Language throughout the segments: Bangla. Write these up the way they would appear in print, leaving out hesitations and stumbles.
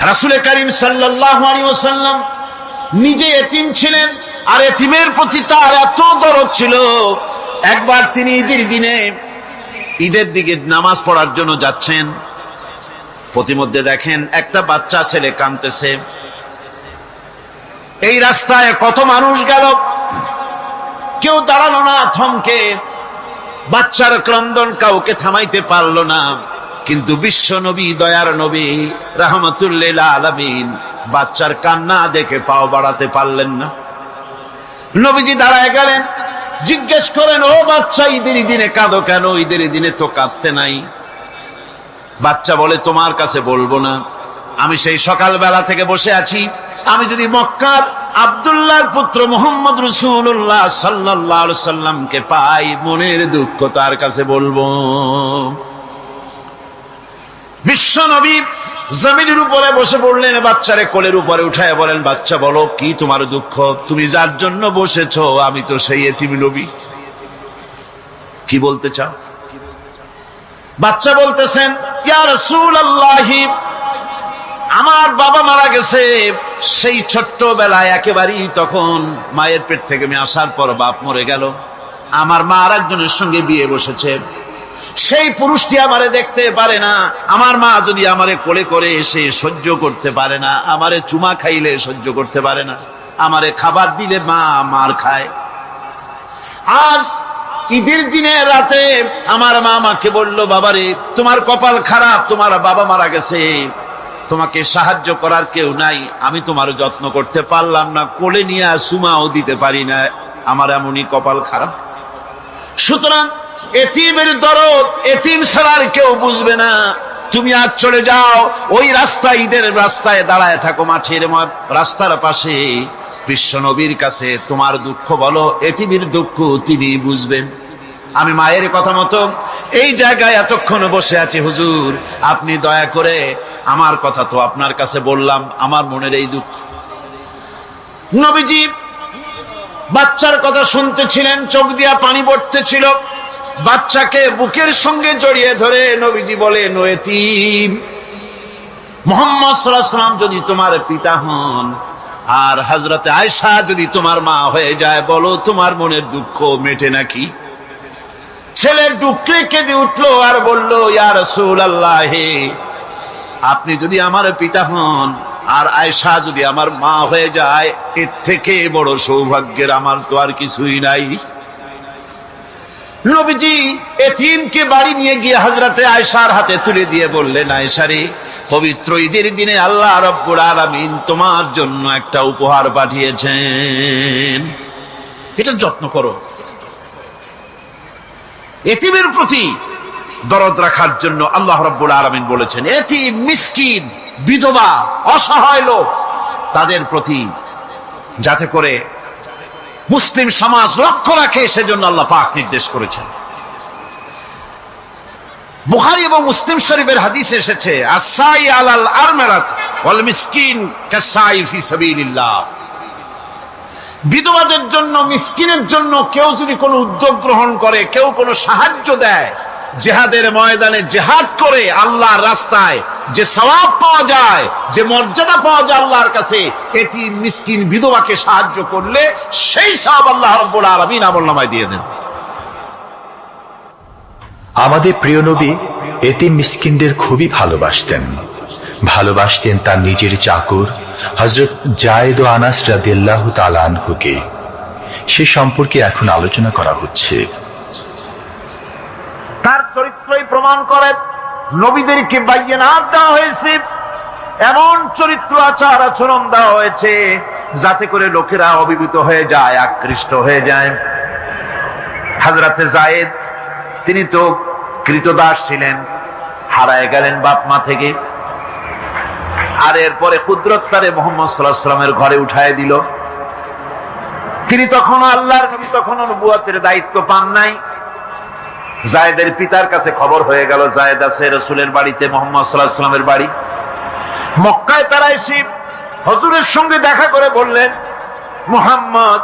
রাসূল করিম সাল্লাল্লাহু আলাইহি ওয়াসাল্লাম নিজে এতিম ছিলেন, আর এতিমের প্রতি তার এত দরদ ছিল, একবার তিনি ঈদের দিকে নামাজ পড়ার জন্য যাচ্ছেন। প্রতিমধ্যে দেখেন একটা বাচ্চা ছেলে কাঁদতেছে। এই রাস্তায় কত মানুষ গেল, কেউ দাঁড়ালো না থমকে, বাচ্চার ক্রন্দন কাউকে থামাইতে পারলো না। কিন্তু বিশ্ব নবী, দয়ার নবী রাহমাতুল লিল আলামিন বাচ্চার কান্না দেখে পাও বাড়াতে পারলেন না। নবীজি দাঁড়ায় গেলেন, জিজ্ঞেস করেন, ও বাচ্চা, ঈদের দিনে কাঁদো কেন? ঈদের দিনে তো কাঁদতে নাই। বাচ্চা বলে, তোমার কাছে বলবো না, আমি সেই সকালবেলা থেকে বসে আছি, আমি যদি মক্কার আব্দুল্লাহর পুত্র মুহাম্মদ রাসূলুল্লাহ সাল্লাল্লাহু আলাইহি সাল্লামকে পাই, মনের দুঃখ তার কাছে বলবো। বিশ্ব নবী জমিনের উপরে বসে পড়লেন, বাচ্চারে কোলের উপরে উঠায় বলেন, বাচ্চা বলো কি তোমার দুঃখ? তুমি যার জন্য বসেছো আমি তো সেই এতিম নবী, কি বলতে চাও? বাচ্চা বলতেছেন, ইয়া রাসূলুল্লাহ, আমার বাবা মারা গেছে সেই ছোট্টবেলায়, একেবারেই তখন মায়ের পেট থেকে আমি আসার পর বাপ মরে গেল, আমার মা আর একজনের সঙ্গে বিয়ে বসেছে, সেই পুরুষটি আমারে দেখতে পারে না, আমার মা যদি আমারে কোলে করে এসে সহ্য করতে পারে না, আমারে চুমা খাইলে সহ্য করতে পারে না, আমারে খাবার দিলে মা মার খায়। আজ ঈদের দিনে রাতে আমার মা আমাকে বলল, বাবারে তোমার কপাল খারাপ, তোমার বাবা মারা গেছে, তোমাকে সাহায্য করার কেউ নাই, আমি তোমার যত্ন করতে পারলাম না, কোলে নিয়ে চুমাও দিতে পারি না, আমার এমনই কপাল খারাপ। সুতরাং এতিমের দরদ এতিম ছাড়ার কেউ বুঝবে না। তুমি আজ চলে যাও, ওই রাস্তায়, ঈদের রাস্তায় দাঁড়ায় থাকো, মাঠের রাস্তার পাশে, বিশ্ব নবীর কাছে তোমার দুঃখ বলো, এতিমের দুঃখ তিনি বুঝবেন। আমি মায়ের কথা মতো এই জায়গায় এতক্ষণ বসে আছি, হুজুর আপনি দয়া করে, আমার কথা তো আপনার কাছে বললাম, আমার মনের এই দুঃখ। নবীজি বাচ্চার কথা শুনতেছিলেন, চোখ দিয়া পানি পড়তেছিল, বাচ্চাকে বুকের সঙ্গে জড়িয়ে ধরে নবীজি বলেন, ও এতিম, মুহাম্মদ সাল্লাল্লাহু আলাইহি ওয়াসাল্লাম যদি তোমার পিতা হন আর হযরতে আয়েশা যদি তোমার মা হয়ে যায়, বলো তোমার মনের দুঃখ মেটে নাকি? ছেলে ডুকরে কেঁদে উঠলো আর বলল, ইয়া রাসূলুল্লাহ, আপনি যদি আমার পিতা হন আর আয়েশা যদি আমার মা হয়ে যায়, এর থেকে বড় সৌভাগ্যের আমার তো আর কিছুই নাই। নবীজি এতিমকে বাড়ি নিয়ে গিয়ে হযরতে আয়েশার হাতে তুলে দিয়ে বললেন, আয়েশা রে, পবিত্র ঈদের দিনে আল্লাহ রাব্বুল আলামিন তোমার জন্য একটা উপহার পাঠিয়েছেন, এটা যত্ন করো। এতিমের প্রতি দরদ রাখার জন্য আল্লাহ রাব্বুল আলামিন বলেছেন, এতিম, মিসকিন, বিধবা, অসহায় লোক, তাদের প্রতি যাতে করে মুসলিম সমাজ লক্ষ্য রাখে, সেজন্য আল্লাহ পাক নির্দেশ করেছেন। বুখারী এবং মুসলিম শরীফের হাদিসে এসেছে, আস-সাই আলাল আরমালাত ওয়াল মিসকিন কাস-সাই ফি সাবিলিল্লাহ। বিধবাদের জন্য, মিসকিনের জন্য কেউ যদি কোনো উদ্যোগ গ্রহণ করে, কেউ কোনো সাহায্য দেয়, জিহাদের ময়দানে জিহাদ করে আল্লাহর রাস্তায় যে সওয়াব পাওয়া যায়, যে মর্যাদা পাওয়া যায় আল্লাহর কাছে, এতিম, মিসকিন, বিধবাকে সাহায্য করলে সেই সওয়াব আল্লাহ রাব্বুল আলামিন আমলনামায় দিয়ে দেন। আমাদের প্রিয় নবী এতিম মিসকিনদের খুবই ভালোবাসতেন তার নিজের চাকর হযরত যায়েদ ও আনাস রাদিয়াল্লাহু তাআলা আনহুকে। সে সম্পর্কে এখন আলোচনা করা হচ্ছে। তার চরিত্রই প্রমাণ করে, নবীদেরকে বাইয়িনাত দেওয়া হয়েছে, এমন চরিত্র আচার আচরণ দেওয়া হয়েছে যাতে করে লোকেরা অভিভূত হয়ে যায়, আকৃষ্ট হয়ে যায়। হযরতে যায়েদ, তিনি তো কৃতদাস ছিলেন, হারায় গেলেন বাপ মা থেকে, আর এরপরে কুদরত তারে মুহাম্মদ সাল্লাল্লাহু আলাইহি ওয়াসাল্লামের ঘরে উঠায় দিল। তিনি তখন আল্লাহর নবী, তখন নবুয়তের দায়িত্ব পান নাই। যায়েদের পিতার কাছে খবর হয়ে গেল, যায়েদ আছে রাসূলের বাড়িতে, মুহাম্মদ সাল্লাল্লাহু আলাইহি ওয়াসাল্লামের বাড়ি মক্কায়। তারা এসে হুজুরের সঙ্গে দেখা করে বললেন, মুহাম্মদ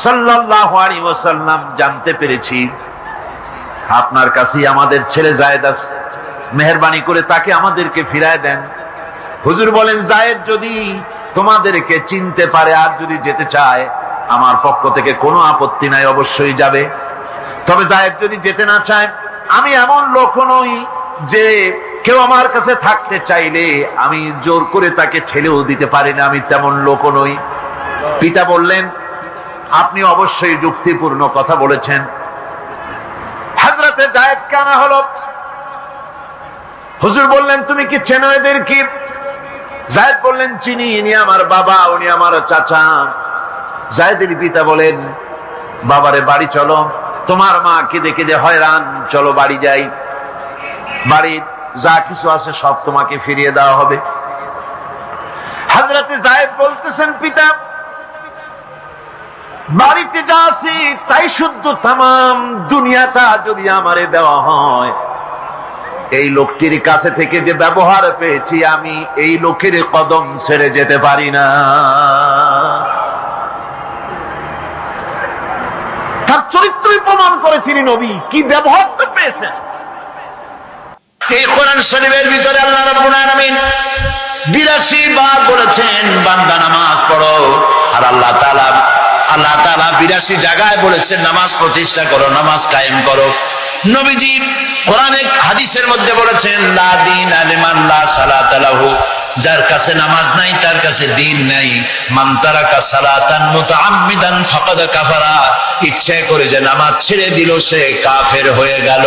সাল্লাল্লাহু আলাইহি ওয়াসাল্লাম, জানতে পেরেছি আপনার কাছেই আমাদের ছেলে যায়েদ আছে, মেহেরবানি করে তাকে আমাদেরকে ফিরায় দেন। হুজুর বলেন, জায়েদ যদি তোমাদেরকে চিনতে পারে আর যদি যেতে চায়, আমার পক্ষ থেকে কোনো আপত্তি নাই, অবশ্যই যাবে। তবে জায়েদ যদি যেতে না চায়, আমি এমন লোক নই যে কেউ আমার কাছে থাকতে চাইলে আমি জোর করে তাকে ঠেলেও দিতে পারি না, আমি তেমন লোক নই। পিতা বললেন, আপনি অবশ্যই যুক্তিপূর্ণ কথা বলেছেন। হযরতে জায়েদ কানা হলো। হুজুর বললেন, তুমি কি চেনো এদের কি? জায়েদ বললেন, চিনি, ইনি আমার বাবা, উনি আমার চাচা। জায়েদের পিতা বলেন, বাবারে বাড়ি চলো, তোমার মা কেঁদে কেঁদে হয়রান, চলো বাড়ি যাই, বাড়ির যা কিছু আছে সব তোমাকে ফিরিয়ে দেওয়া হবে। হযরতে জায়েদ বলতেছেন, পিতা বাড়িতে যা আছি তাই শুদ্ধ, তামাম দুনিয়াটা যদি আমারে দেওয়া হয়, এই লোকটির কাছে থেকে যে ব্যবহার পেয়েছি, আমি এই লোকের কদম ছেড়ে যেতে পারি না। তার চরিত্রই প্রমাণ করে তিনি নবী, কি ব্যবহার তো পেয়েছেন। এই কোরআন শরীফের ভিতরে আল্লাহ রাব্বুল আলামিন ৮২ বার বলেছেন, বান্দা নামাজ পড়ো। আর আল্লাহ তাআলা ৮২ জায়গায় বলেছেন, নামাজ প্রতিষ্ঠা করো, নামাজ কায়েম করো। নবীজি কোরআনে হাদিসের মধ্যে বলেছেন, লা দীনা লিমান লা সালাতা লাহু, যার কাছে নামাজ নাই তার কাছে দ্বীন নাই। মান তারাকা সালাতান মুতাআম্মিদান ফাকাদ কাফারা, ইচ্ছা করে যে নামাজ ছেড়ে দিল সে কাফের হয়ে গেল।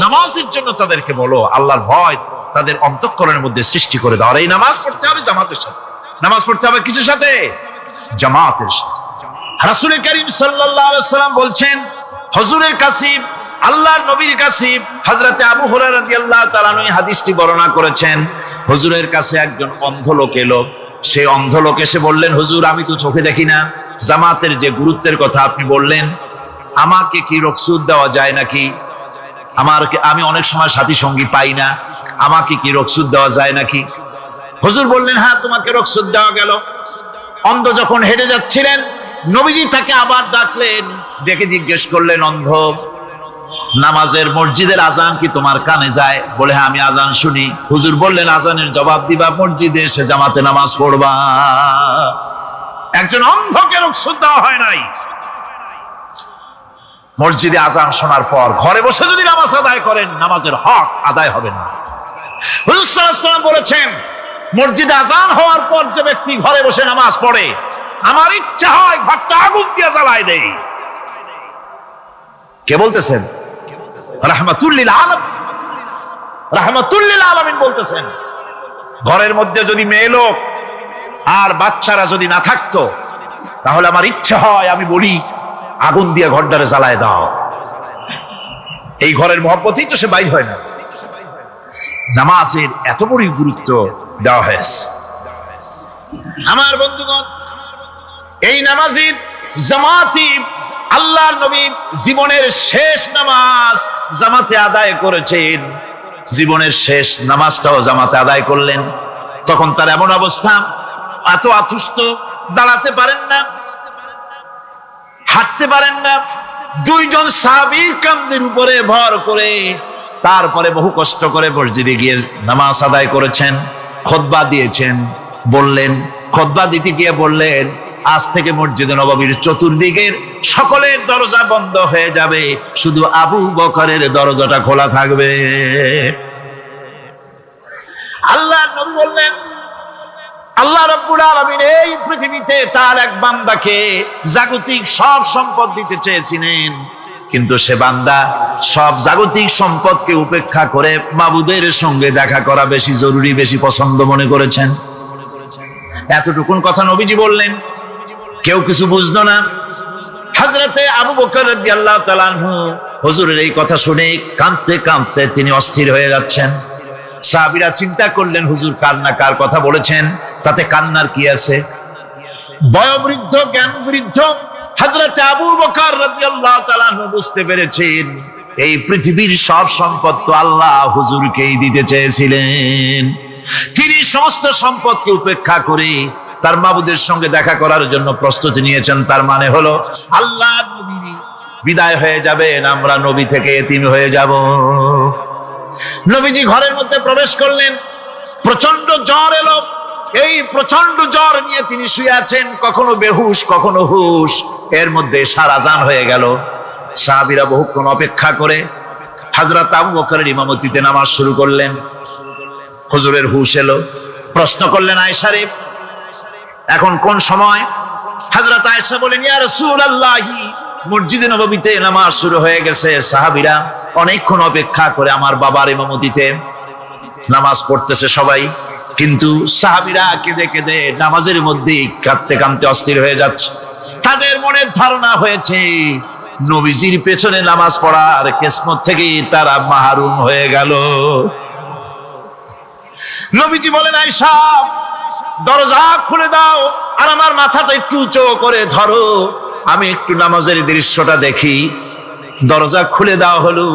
নামাজের জন্য তাদেরকে বলো, আল্লাহর ভয় তাদের অন্তঃকরণের মধ্যে সৃষ্টি করে দাও। আর এই নামাজ পড়তে হবে জামাতের সাথে। নামাজ পড়তে হবে কিছুর সাথে? জামাতের সাথে। রাসূল করিম সাল্লাল্লাহু আলাইহি ওয়াসাল্লাম বলছেন, হুজুরের কাছে, আল্লাহর নবীর কাছে, হযরতে আবু হুরায়রা রাদিয়াল্লাহু তাআলা আনহু হাদিসটি বর্ণনা করেছেন। হুজুরের কাছে একজন অন্ধ লোক এলো। সেই অন্ধ লোক এসে বললেন, হুজুর আমি তো চোখে দেখি না, জামাতের যে গুরুত্বের কথা আপনি বললেন, আমাকে কি রুখসত দেওয়া যায় নাকি? আমি অনেক সময় সাথী সঙ্গী পাই না, আমাকে কি রুখসত দেওয়া যায় নাকি? হুজুর বললেন, হ্যাঁ তোমাকে রুখসত দেওয়া গেল। অন্ধ যখন হেঁটে যাচ্ছিলেন, নবীজি তাকে আবার ডাকলেন, ডেকে জিজ্ঞেস করলেন, অন্ধ, নামাজের মসজিদের আজান কি তোমার কানে যায়? বলে, হ্যাঁ আমি আজান শুনি। হুজুর বললেন, আজানের জবাব দিবা, মসজিদে এসে জামাতে নামাজ পড়বা। একজন অন্ধকে রুখসত দেওয়া হয় নাই। মসজিদে আজান শোনার পর ঘরে বসে যদি নামাজ আদায় করেন, নামাজের হক আদায় হবে না। হুজুর সাল্লাল্লাহু আলাইহি ওয়াসাল্লাম বলেছেন, মসজিদে আজান হওয়ার পর যে ব্যক্তি ঘরে বসে নামাজ পড়ে, আমার ইচ্ছা হয় ঘরটা আগুন দিয়ে জ্বালায় দেই। কে বলতেছেন? রাহমাতুল লিল আলামিন, রাহমাতুল লিল আলামিন বলতেছেন। ঘরের মধ্যে যদি মেয়ে লোক আর বাচ্চারা যদি না থাকতো, তাহলে আমার ইচ্ছা হয় আমি বলি, আগুন দিয়ে ঘরটারে জ্বালায় দাও। এই ঘরের মহব্বতেই তো সে বাইর হয় না। নামাজের এত বড় গুরুত্ব দেওয়া হয়েছে। আমার বন্ধুগণ, এই নামাজের জামাতি আল্লাহর নবী জীবনের শেষ নামাজ জামাতে আদায় করেছেন। জীবনের শেষ নামাজটাও জামাতে আদায় করলেন। তখন তার এমন অবস্থা, এত অসুস্থ, দাঁড়াতে পারেন না, হাঁটতে পারেন না। দুইজন সাহাবী কাঁধের উপরে ভর করে তারপরে বহু কষ্ট করে মসজিদে গিয়ে নামাজ আদায় করেছেন, খুতবা দিয়েছেন। বললেন, খুতবা দিতে গিয়ে বললেন, আজ থেকে মসজিদে নববীর চতুর্দিকের সকলের দরজা বন্ধ হয়ে যাবে, শুধু আবু বকরের দরজাটা খোলা থাকবে। আল্লাহর নবী বললেন, আল্লাহ রাব্বুল আলামিন এই পৃথিবীতে তার এক বান্দাকে জাগতিক সব সম্পদ দিতে চেয়েছিলেন, কিন্তু সে বান্দা সব জাগতিক সম্পদকে উপেক্ষা করে মাবুদের সঙ্গে দেখা করা বেশি জরুরি, বেশি পছন্দ মনে করেছেন। এতটুকুন কথা নবীজি বললেন, কেউ কিছু বুঝলো না। হযরতে আবু বকর রাদিয়াল্লাহু তাআলা আনহু হুজুরের এই কথা শুনে কাঁদতে কাঁদতে তিনি অস্থির হয়ে যাচ্ছেন। সাহাবীরা চিন্তা করলেন, হুজুর কান্না কার কথা বলেছেন, তাতে কান্নার কি আছে? বয়োবৃদ্ধ, জ্ঞান বৃদ্ধ হযরতে আবু বকর রাদিয়াল্লাহু তাআলা আনহু বুঝতে পেরেছেন, এই পৃথিবীর সব সম্পদ তো আল্লাহ হুজুরকেই দিতে চেয়েছিলেন। তিনি সমস্ত সম্পদকে উপেক্ষা করে তার মাবুদের সঙ্গে দেখা করার জন্য প্রস্তুতি নিয়েছেন। তার মানে হলো, আল্লাহ নবী বিদায় হয়ে যাবেন, আমরা নবী থেকে এতিম হয়ে যাব। নবীজি ঘরের মধ্যে প্রবেশ করলেন। প্রচন্ড জ্বর এলো। এই প্রচন্ড জ্বর নিয়ে তিনি শুয়ে আছেন, কখনো বেহুশ কখনো হুশ। এর মধ্যে আযান হয়ে গেল। সাহাবীরা বহুক্ষণ অপেক্ষা করে হযরত আবু বকরের ইমামতিতে নামাজ শুরু করলেন। হুজুরের হুশ এলো, প্রশ্ন করলেন, আয়েশা রে, এখন কোন সময়? হযরত আয়েশা বলেন, ইয়া রাসূলুল্লাহ, মসজিদে নববীতে নামাজ শুরু হয়ে গেছে। সাহাবীরা অনেকক্ষণ অপেক্ষা করে আমার বাবার ইমামতিতে নামাজ পড়তেছে সবাই, কিন্তু সাহাবীরা কেঁদে কেঁদে নামাজের মধ্যে কাঁদতে কাঁদতে অস্থির হয়ে যাচ্ছে। তাদের মনের ধারণা হয়েছে নবীজির পেছনে নামাজ পড়ার কিসমত থেকে তারা মাহরুম হয়ে গেল। নবীজি বলেন, আয়েশা, দরজা খুলে দাও আর আমার মাথাটা একটু উঁচু করে ধরো, আমি একটু নামাজের দৃশ্যটা দেখি। দরজা খুলে দেওয়া হলো,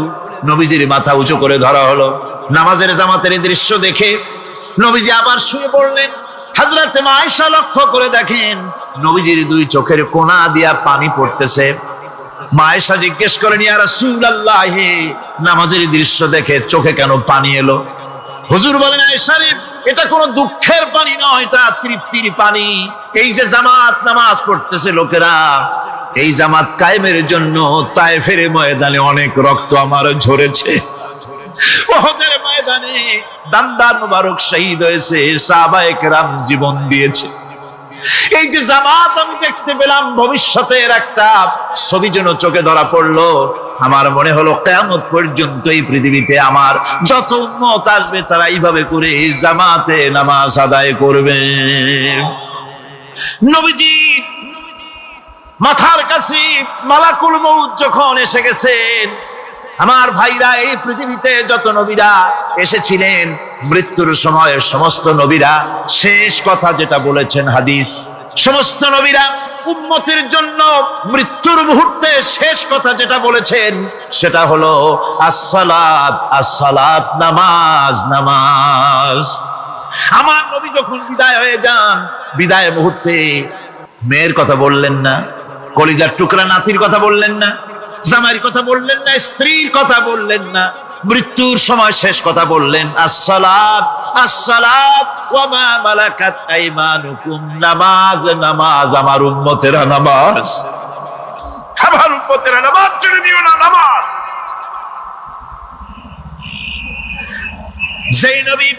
নবীজির মাথা উঁচু করে ধরা হলো। নামাজের জামাতের দৃশ্য দেখে নবীজি আবার শুয়ে পড়লেন। হযরত আয়েশা লক্ষ্য করে দেখেন নবীজির দুই চোখের কোনা দিয়া পানি পড়তেছে। আয়েশা জিজ্ঞেস করেন, ইয়া রাসূলুল্লাহ, নামাজের দৃশ্য দেখে চোখে কেন পানি এলো? হুজুর বলেন, আয়েশা রে, এটা কোনো দুঃখের পানি নয়, এটা তৃপ্তির পানি। এই যে জামাত নামাজ পড়তেছে লোকেরা, এই জামাত কায়েমের জন্য তায়েফের ময়দানে অনেক রক্ত আমার ঝরেছে। উহুদের ময়দানে দান্দার মুবারক শহীদ হয়েছে, সাহাবায়ে কেরাম জীবন দিয়েছে। এই যে জামাত আমি দেখতে পেলাম, ভবিষ্যতের একটা ছবি যেন চোখে ধরা পড়লো। আমার মনে হলো কিয়ামত পর্যন্ত এই পৃথিবীতে আমার যত উম্মত আসবে তারা এইভাবে করে জামাতে নামাজ আদায় করবে। নবীজি মাথার কাছে মালাকুল মউত যখন এসে গেছেন, আমার ভাইরা, এই পৃথিবীতে যত নবীরা এসেছিলেন মৃত্যুর সময় সমস্ত নবীরা শেষ কথা যেটা বলেছেন, হাদিস, সমস্ত নবীরা উম্মতের জন্য মৃত্যুর মুহূর্তে শেষ কথা যেটা বলেছেন সেটা হলো আসসালাত, আসসালাত, নামাজ, নামাজ। আমার নবী যখন বিদায় হয়ে যান, বিদায় মুহূর্তে মেয়ের কথা বললেন না, কলিজার টুকরা নাতির কথা বললেন না, জামাইয়ের কথা বললেন না, স্ত্রীর কথা বললেন না, মৃত্যুর সময় শেষ কথা বললেন আসসালাত, আসসালাত ওয়া মা মালাকাত আইমানুকুম, নামাজ, নামাজ, আমার উম্মতেরা নামাজ, আমার উম্মতেরা নামাজ ছেড়ে দিও না, নামাজ। যেই নবী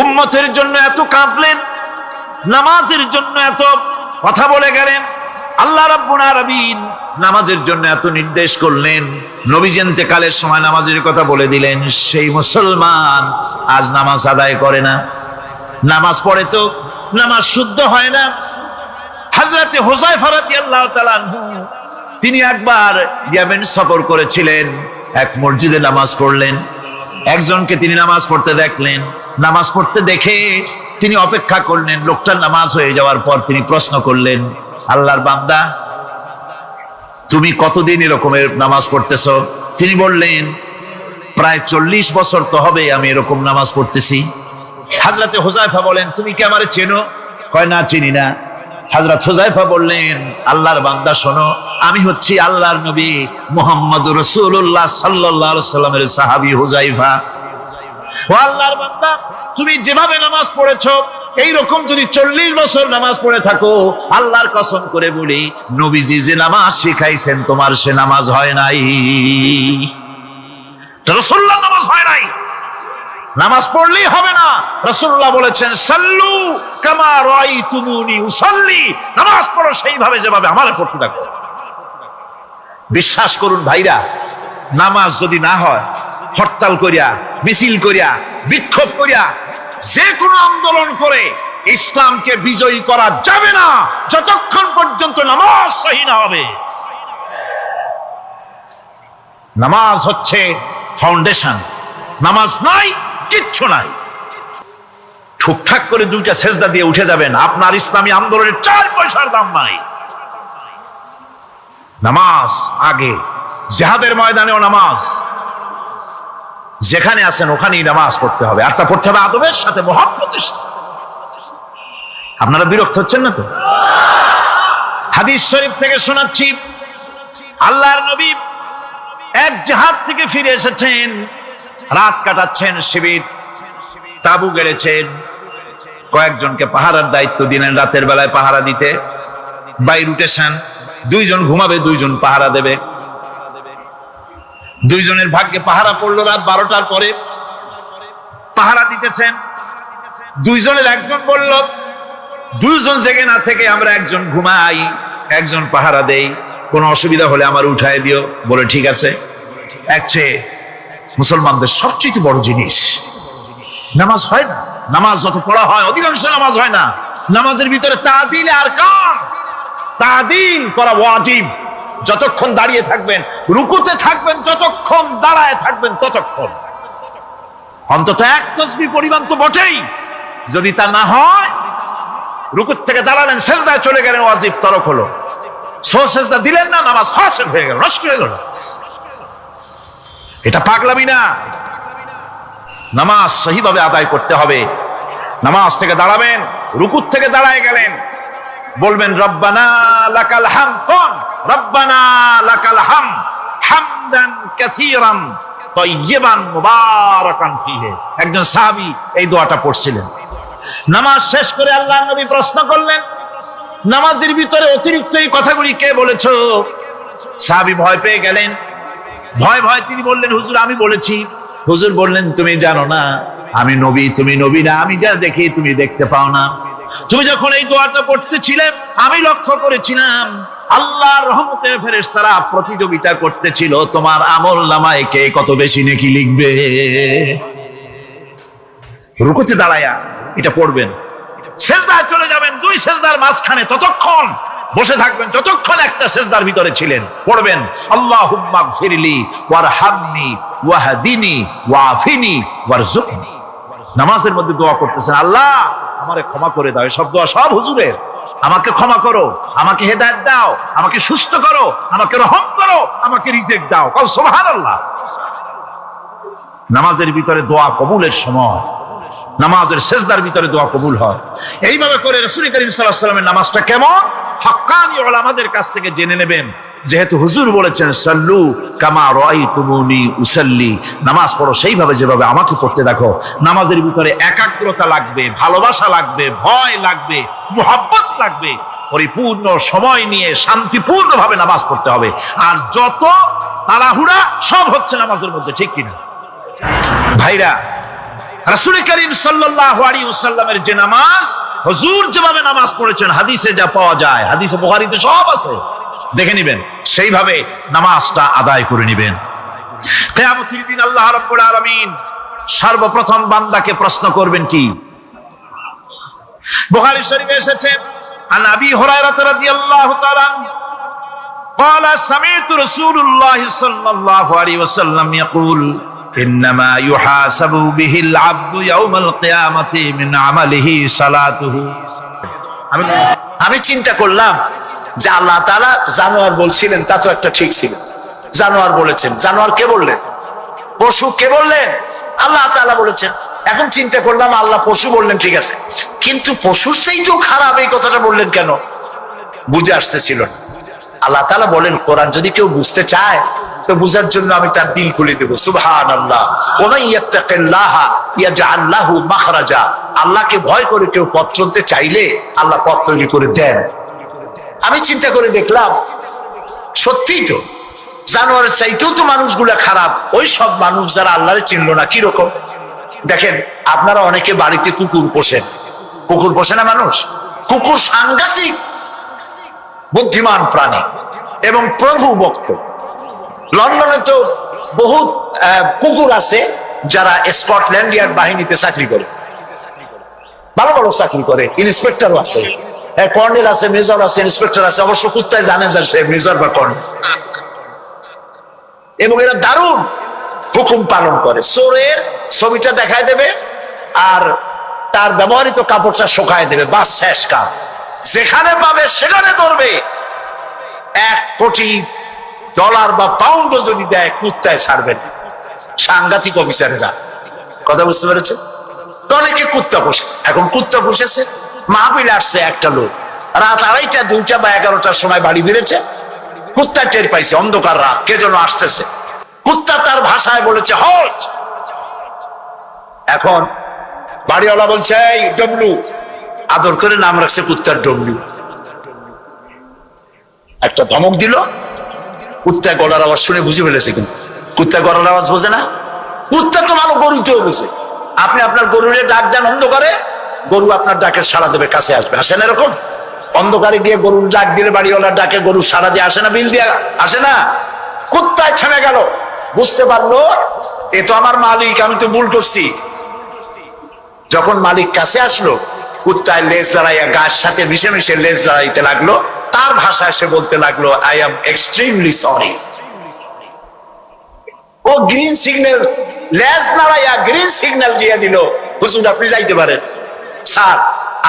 উম্মতের জন্য এত কাঁদলেন, নামাজের জন্য এত কথা বলে গেলেন, আল্লাহ রাব্বুল আলামিন নামাজের জন্য এত নির্দেশ করলেন, নবীজি ইন্তেকালের সময় নামাজের কথা বলে দিলেন, সেই মুসলমান আজ নামাজ আদায় করে না, নামাজ পড়ে তো নামাজ শুদ্ধ হয় না। হযরতে হুযায়ফা রাদিয়াল্লাহু তাআলা আনহু তিনি একবার ইয়েমেন সফর করেছিলেন, এক মসজিদে নামাজ পড়লেন। একজনকে তিনি নামাজ পড়তে দেখলেন, নামাজ পড়তে দেখে তিনি অপেক্ষা করলেন। লোকটার নামাজ হয়ে যাওয়ার পর তিনি প্রশ্ন করলেন, আল্লাহর বান্দা, তুমি কতদিন এরকমের নামাজ পড়তেছ? তিনি বললেন, প্রায় 40 বছর তো হবে আমি এরকম নামাজ পড়তেছি। হযরতে হুযায়ফা বলেন, তুমি কি আমারে চেনো? কয়, না, চিনি না। হযরত হুযায়ফা বললেন, আল্লাহর বান্দা শোনো, আমি হচ্ছি আল্লাহর নবী মুহাম্মদুর রাসূলুল্লাহ সাল্লাল্লাহু আলাইহি ওয়াসাল্লামের সাহাবী হুযায়ফা। ও আল্লাহর বান্দা, তুমি যেভাবে নামাজ পড়েছো এইরকম যদি 40 বছর নামাজ পড়ে থাকো, আল্লাহর কসম করে বলি, নবীজি যে নামাজ শিখাইছেন তোমার সে নামাজ হয় নাই, রাসূলুল্লাহ নামাজ হয় নাই। নামাজ পড়লেই হবে না, রাসূলুল্লাহ বলেছেন, সাল্লু কামা রাআইতুমুনি উসাল্লি, নামাজ পড়ো সেইভাবে যেভাবে আমারে পড়তে দেখো। বিশ্বাস করুন ভাইরা, নামাজ যদি না হয়, হরতাল করিয়া, মিছিল করিয়া, বিক্ষোভ করিয়া, যে কোনো আন্দোলন করে ইসলামকে বিজয়ী করা যাবে না যতক্ষণ পর্যন্ত নামাজ সহি না হবে। নামাজ হচ্ছে ফাউন্ডেশন, নামাজ নাই কিচ্ছু নাই। ঠুকঠাক করে দুইটা সেজদা দিয়ে উঠে যাবেন, আপনার ইসলামী আন্দোলনের 4 পয়সার দাম নাই। নামাজ আগে, জিহাদের ময়দানেও নামাজ, যেখানে আছেন ওখানেই নামাজ পড়তে হবে, আর তা পড়তে হবে আদবের সাথে, মুহাব্বতের সাথে। আপনারা বিরক্ত হচ্ছেন না তো? হাদিস শরীফ থেকে শোনাচ্ছি, আল্লাহর নবী এক জিহাদ থেকে ফিরে এসেছেন, রাত কাটাচ্ছেন শিবির। তাবু গেড়েছেন, কয়েকজনকে পাহারার দায়িত্ব দিলেন রাতের বেলায় পাহারা দিতে। বাই রুটেশন, 2 জন ঘুমাবে, 2 জন পাহারা দেবে। 2 জনের ভাগ্যে পাহারা পড়লো রাত 12টার পরে, পাহারা দিতেছেন। 2 জনের একজন বলল, 2 জন জেগে না থেকে আমরা একজন ঘুমাই, একজন পাহারা দেই, কোনো অসুবিধা হলে আমার উঠায় দিও। বলে ঠিক আছে। একচেয়ে মুসলমানদের সবচেয়ে বড় জিনিস নামাজ হয় না। নামাজ যত পড়া হয়, অধিকাংশ নামাজ হয় না। নামাজের ভিতরে তাদিল আর কাম, তাদিল করা ওয়াজিব। যতক্ষণ দাঁড়িয়ে থাকবেন, রুকুতে থাকবেন, যতক্ষণ দাঁড়ায় থাকবেন ততক্ষণ অন্তত 1 তাসবিহ পরিমাণ তো বটেই। যদি তা না হয়, রুকুত থেকে দাঁড়ালেন, সেজদায় চলে গেলেন, ওয়াজিব তরক হলো। সেজদা দিলেন না, নামাজ ফাসিদ হয়ে গেল, নষ্ট হয়ে গেল। এটা পাগলামি না। নামাজ সহিভাবে আদায় করতে হবে। নামাজ থেকে দাঁড়াবেন, রুকুত থেকে দাঁড়ায় গেলেন, বলবেন রব্বানা লাকাল হামদ, কোন রব্বানা লাকাল হামদ হামদান কাসীরান তাইয়িবান মুবারাকান ফীহি। একজন সাহাবী এই দোয়াটা পড়ছিলেন। নামাজ শেষ করে আল্লাহর নবী প্রশ্ন করলেন, নামাজের ভিতরে অতিরিক্ত এই কথাগুলি কে বলেছো? সাহাবী ভয় পেয়ে গেলেন। ভয় তিনি বললেন, হুজুর আমি বলেছি। হুজুর বললেন, তুমি জানো না আমি নবী, তুমি নবী না। আমি যা দেখি তুমি দেখতে পাও না। তুমি যখন এই দোয়াটা পড়তেছিলে, আমি লক্ষ্য করেছিলাম আল্লাহর রহমতের ফেরেশতারা প্রতিযোগিতা করতেছিল তোমার আমল নামায় কে কত বেশি নেকি লিখবে। রুকুতে দাঁড়ায়া এটা পড়বেন। সেজদায় চলে যাবেন, 2 সেজদার মাঝখানে ততক্ষণ বসে থাকবেন যতক্ষণ একটা সেজদার ভিতরে ছিলেন। পড়বেন আল্লাহুম্মা গফিরলি ওয়ারহামনি ওয়াহদিনি ওয়াআফিনি ওয়ারযুকনি। নামাজের মধ্যে দোয়া করতেছেন, আল্লাহ আমারে ক্ষমা করে দাও। এসব দোয়া সব হুজুরের। আমাকে ক্ষমা করো, আমাকে হেদায়েত দাও, আমাকে সুস্থ করো, আমাকে রহম করো, আমাকে রিজিক দাও। কও সুবহানাল্লাহ। নামাজের ভিতরে দোয়া কবুলের সময়, নামাজের সেজদার ভিতরে দোয়া কবুল হয়। এইভাবে করে রাসূল করিম সাল্লাল্লাহু আলাইহি ওয়াসাল্লামের নামাজটা কেমন হক্কানি উলামাদের কাছ থেকে জেনে নেবেন। যেহেতু হুজুর বলেছেন সাল্লু কামা রাআইতুমুনি উসাল্লি, নামাজ পড়ো সেইভাবে যেভাবে আমাকে পড়তে দেখো। নামাজের ভিতরে একাগ্রতা লাগবে, ভালোবাসা লাগবে, ভয় লাগবে, মুহাব্বত লাগবে। পরিপূর্ণ সময় নিয়ে শান্তিপূর্ণভাবে নামাজ পড়তে হবে। আর যত তাড়াহুড়া সব হচ্ছে নামাজের মধ্যে, ঠিক কিনা ভাইরা? রাসূল করিম সাল্লাল্লাহু আলাইহি ওয়াসাল্লামের যে নামাজ, হুজুর যেভাবে নামাজ পড়েছেন, হাদিসে যা পাওয়া যায়, হাদিসে বুখারীতে সব আছে, দেখে নেবেন, সেইভাবে নামাজটা আদায় করে নেবেন। কিয়ামতের দিন আল্লাহ রাব্বুল আলামিন সর্বপ্রথম বান্দাকে প্রশ্ন করবেন কি? বুখারী শরীফে এসেছে, আন আবি হুরায়রা রাদিয়াল্লাহু তাআলা قال سمعت رسول الله صلى الله عليه وسلم يقول إنما يحاسب به العبد يوم القيامة من عمله صلاته। আমি চিন্তা করলাম যে আল্লাহ তাআলা জানোয়ার বলছিলেন, তা তো একটা ঠিক ছিল। জানোয়ার বলেছেন, জানোয়ার কে বললেন? পশু কে বললেন? আল্লাহ তাআলা বলেছেন। এখন চিন্তা করলাম আল্লাহ পশু বললেন, ঠিক আছে, কিন্তু পশুর চাইতেও খারাপ এই কথাটা বললেন কেন? বুঝে আসতেছিল না। আল্লাহ তাআলা বলেন, কোরআন যদি কেউ বুঝতে চায় তো বুঝার জন্য আমি তার দিল খুলে দেব। সুবহানাল্লাহ। ওয়া মান ইয়াত্তাকিল্লাহা ইয়াজআল লাহু মাখরাজা। আল্লাহকে ভয় করে কেউ পথ চলতে চাইলে আল্লাহ পথ তৈরি করে দেন। আমি চিন্তা করে দেখলাম সত্যিই তো জানোয়ারের চাইতেও তো মানুষগুলা খারাপ। ওই সব মানুষ যারা আল্লাহরে চিনল না। কি রকম দেখেন, আপনারা অনেকে বাড়িতে কুকুর পোষেন। কুকুর পোষে না মানুষ? কুকুর সাংঘাতিক বুদ্ধিমান প্রাণী এবং প্রভু ভক্ত। লন্ডনে তো বহুত কুকুর আছে যারা স্কটল্যান্ড ইয়ার্ড বাহিনীতে চাকরি করে, ভালো ভালো চাকরি করে। ইন্সপেক্টরও আছে, কর্নেল আছে, মেজর আছে, ইন্সপেক্টর আছে। অবশ্য কুত্তায় জানে যে সে মেজর বা কর্নেল। এবং এরা দারুণ হুকুম পালন করে। চোরের ছবিটা দেখায় দেবে আর তার ব্যবহৃত কাপড়টা শুকায় দেবে, বাস শেষ কাজ। যেখানে পাবে সেখানে ধরবে। 1 কোটি ডলার বা পাউন্ডও যদি দেয়, কুত্তায় ছাড়বে না। সাংঘাতিক অফিসারেরা। কথা বুঝতে পেরেছে? তো অনেকে কুত্তা পোষে। এখন কুত্তা পুষেছে, মাহফিলে আসছে একটা লোক, রাত 2:30, 2টা বা 11টার সময় বাড়ি ফিরেছে। কুত্তা টের পাইছে, অন্ধকার রাত, কে যেন আসতেছে। কুত্তা তার ভাষায় বলেছে হল্ট। এখন বাড়িওয়ালা বলছে এই ডবলু, আদর করে নাম রাখছে কুত্তার ডবলু। একটা ধমক দিল, কুত্তা গলার আওয়াজ শুনে বুঝে ফেলেছে, কিন্তু কুত্তা গলার আওয়াজ বোঝে না। কুত্তা তো ভালো গরুতেও বুঝে। আপনি আপনার গরুরে ডাক দেন অন্ধকারে, গরু আপনার ডাকের সাড়া দেবে, কাছে আসবে। আসে না এরকম? অন্ধকারে গিয়ে গরুর ডাক দিলে বাড়িওয়ালার ডাকে গরু সাড়া দিয়ে আসে না? বিল দিয়ে আসে না? কুত্তায় থেমে গেল, বুঝতে পারলো এ তো আমার মালিক, আমি তো ভুল করছি। যখন মালিক কাছে আসলো, কুত্তায় লেজ লড়াইয়া গাছ সাথে মিশে মিশে লেজ লড়াইতে লাগলো। তার ভাষায় সে বলতে লাগলো, আই এম এক্সট্রিমলি সরি। ও গ্রিন সিগন্যাল, লেজ লড়াইয়া গ্রিন সিগন্যাল দিয়ে দিল, হুজুর আপনি যাইতে পারেন, স্যার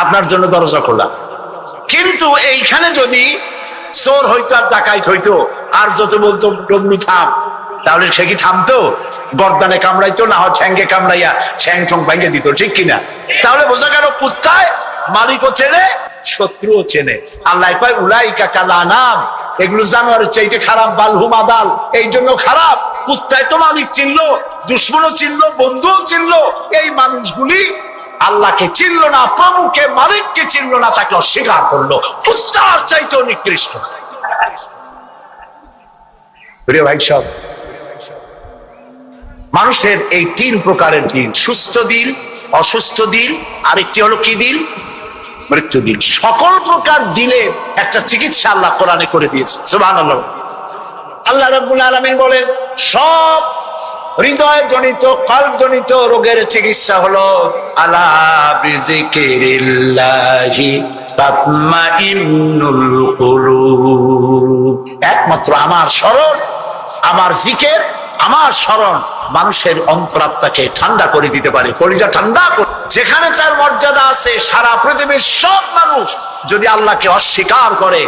আপনার জন্য দরজা খোলা। কিন্তু এইখানে যদি চোর হইতো আর ডাকাইত হইতো, আর যত বলতো ডবলু থাম, তাহলে সে কি থামতো? গর্দানে কামড়াইতো, না হয় ঠ্যাঙ্গে কামড়াইয়া ঠ্যাং ঠং ভেঙে দিত, ঠিক কিনা? তাহলে বোঝা গেল কুত্তায় মালিকও চেনে, শত্রুও চেনে। আল্লাহ কয় উলাইকা কাল আনাম, এগুলো জানোয়ারের চাইতে খারাপ, বালহুম আদাল, এই জন্য খারাপ। কুত্তায় তো মালিক চিনলো, দুশ্মনও চিনলো, বন্ধুও চিনলো। এই মানুষগুলি আল্লাহকে চিনলো না, প্রভুকে মালিককে চিনলো না, তাকে অস্বীকার করলো। কুত্তার চাইতেও নিকৃষ্ট। প্রিয় ভাই সব, মানুষের এই তিন প্রকারের দিল, সুস্থ দিল, অসুস্থ দিল, আরেকটি হলো কি দিল? মৃত্যু দিল। সকল প্রকার দিলের একটা চিকিৎসা আল্লাহ কোরআনে করে দিয়েছে, সুবহানাল্লাহ। আল্লাহ রাব্বুল আলামিন বলেন, সব হৃদয় জনিত, কলব জনিত রোগের চিকিৎসা হলো আলা বিযিকিরিল্লাহি তাতমাইন্নুল কুলুব। একমাত্র আমার স্মরণ, আমার জিকির, আমার স্মরণ মানুষের অন্তরাত্মাকে ঠান্ডা করে দিতে পারে, কলিজা ঠান্ডা করে। যেখানে তার মর্যাদা আছে, সারা পৃথিবীর সব মানুষ যদি আল্লাহকে অস্বীকার করে,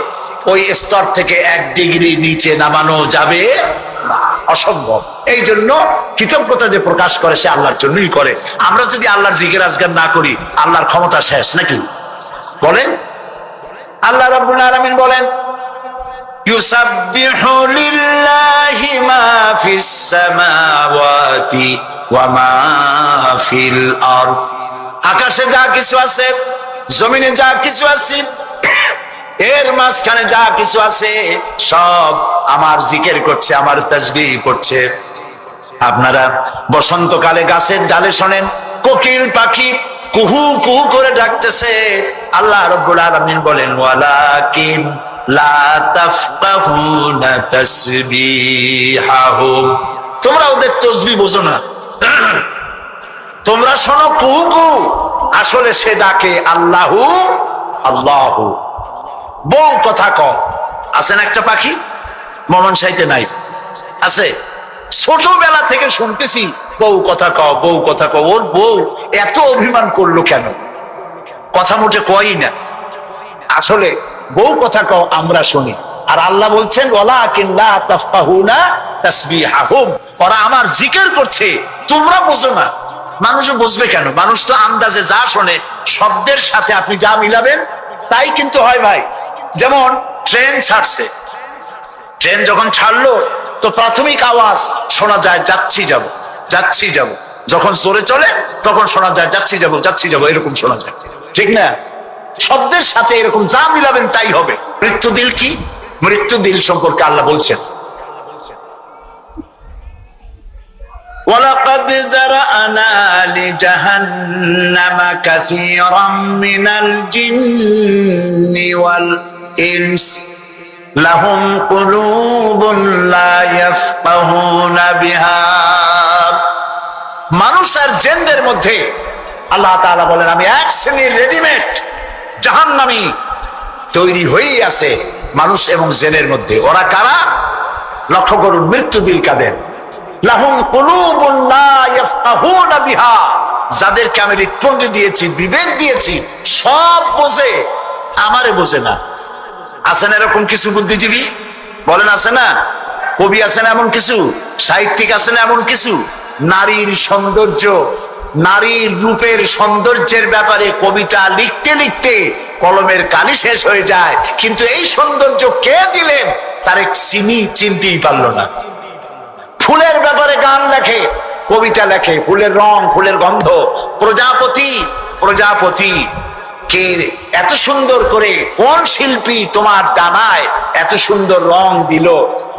ওই স্তর থেকে 1 ডিগ্রি নিচে নামানো যাবে না, অসম্ভব। এই জন্য কৃতজ্ঞতা যে প্রকাশ করে সে আল্লাহর জন্যই করে। আমরা যদি আল্লাহর জিকির আজগার না করি, আল্লাহর ক্ষমতা শেষ নাকি? বলেন। আল্লাহ রাব্বুল আলামিন বলেন, ইউসাব্বিহু লিল্লাহি মা ফিস সামাওয়াতি ওয়া মা ফিল আরদ। আকাশে যা কিছু আছে, জমিনে যা কিছু আছে, এর মাঝখানে যা কিছু আছে, সব আমার জিকির করছে, আমার তাসবিহ করছে। আপনারা বসন্তকালে গাছের ডালে শোনেন কোকিল পাখি কুহু কুহু করে ডাকতেছে। আল্লাহ রাব্বুল আলামিন বলেন, ওয়ালাকিন লা তাফকাহুনা তাসবিহাহুম। তোমরা ওদের তাসবিহ বোঝো না, তোমরা শোনো কুহু কুহু, আসলে সে ডাকে আল্লাহু আল্লাহু। বউ কথা কও, আছেন একটা পাখি মমন সাইতে নাই, আছে, ছোটবেলা থেকে শুনতেছি বউ কথা কও, বউ কথা কও। ওর বউ এত অভিমান করলো কেন? কথা মোটে কয়ই না। আসলে বউ কথা কও আমরা শুনি, আর আল্লাহ বলছেন ওয়ালাকিন লা তাফকাহুনা তাসবিহাহুম, ওরা আমার জিকির করছে, তোমরা বোঝো না। মানুষও বুঝবে কেন? মানুষ তো আন্দাজে যা শোনে, শব্দের সাথে আপনি যা মিলাবেন তাই কিন্তু হয় ভাই। যেমন ট্রেন ছাড়ছে, ট্রেন যখন ছাড়লো তো প্রাথমিক আওয়াজ শোনা যায় যাচ্ছি যাব, যাচ্ছি যাব। যখন জোরে চলে তখন শোনা যায় যাচ্ছি যাব, যাচ্ছি যাব, এরকম শোনা যায়, ঠিক না? শব্দের সাথে এরকম যা মিলাবেন তাই হবে। মৃত্যু দিল কি? মৃত্যু দিল সম্পর্কে আল্লাহ বলছেন, ওয়ালাকাদ যারানা লিজাহান্নামা কাসীরাম মিনাল জিন্নি ওয়াল ইনস লাহুম কুলুবুন লা ইয়াফকাহুনা বিহা। মানুষ আর জিনদের মধ্যে আল্লাহ তাআলা বলেন, আমি এক শ্রেণীর রেডিমেড জাহান্নামী তৈরি হয়েই আছে মানুষ এবং জিনের মধ্যে। ওরা কারা? লক্ষ্য করুন, মৃত্যু দিল কাদের? লাহুম কুলুবুন লা ইয়াফকাহুনা বিহা, যাদেরকে আমি হৃৎপিণ্ড দিয়েছি, বিবেক দিয়েছি, সব বোঝে, আমারে বোঝে না। আছেন এরকম কিছু বুদ্ধিজীবী? বলেন আছে না? কবি আছে না এমন কিছু? সাহিত্যিক আছে না এমন কিছু? নারীর সৌন্দর্য, নারীর রূপের সৌন্দর্যের ব্যাপারে কবিতা লিখতে লিখতে কলমের কালি শেষ হয়ে যায়, কিন্তু এই সৌন্দর্য কে দিলেন তার এক চিনতেই পারলো না। ফুলের ব্যাপারে গান লেখে, কবিতা লেখে, ফুলের রং, ফুলের গন্ধ। প্রজাপতি, প্রজাপতি কে এত সুন্দর করে, কোন শিল্পী তোমার ডানায় এত সুন্দর রং দিল,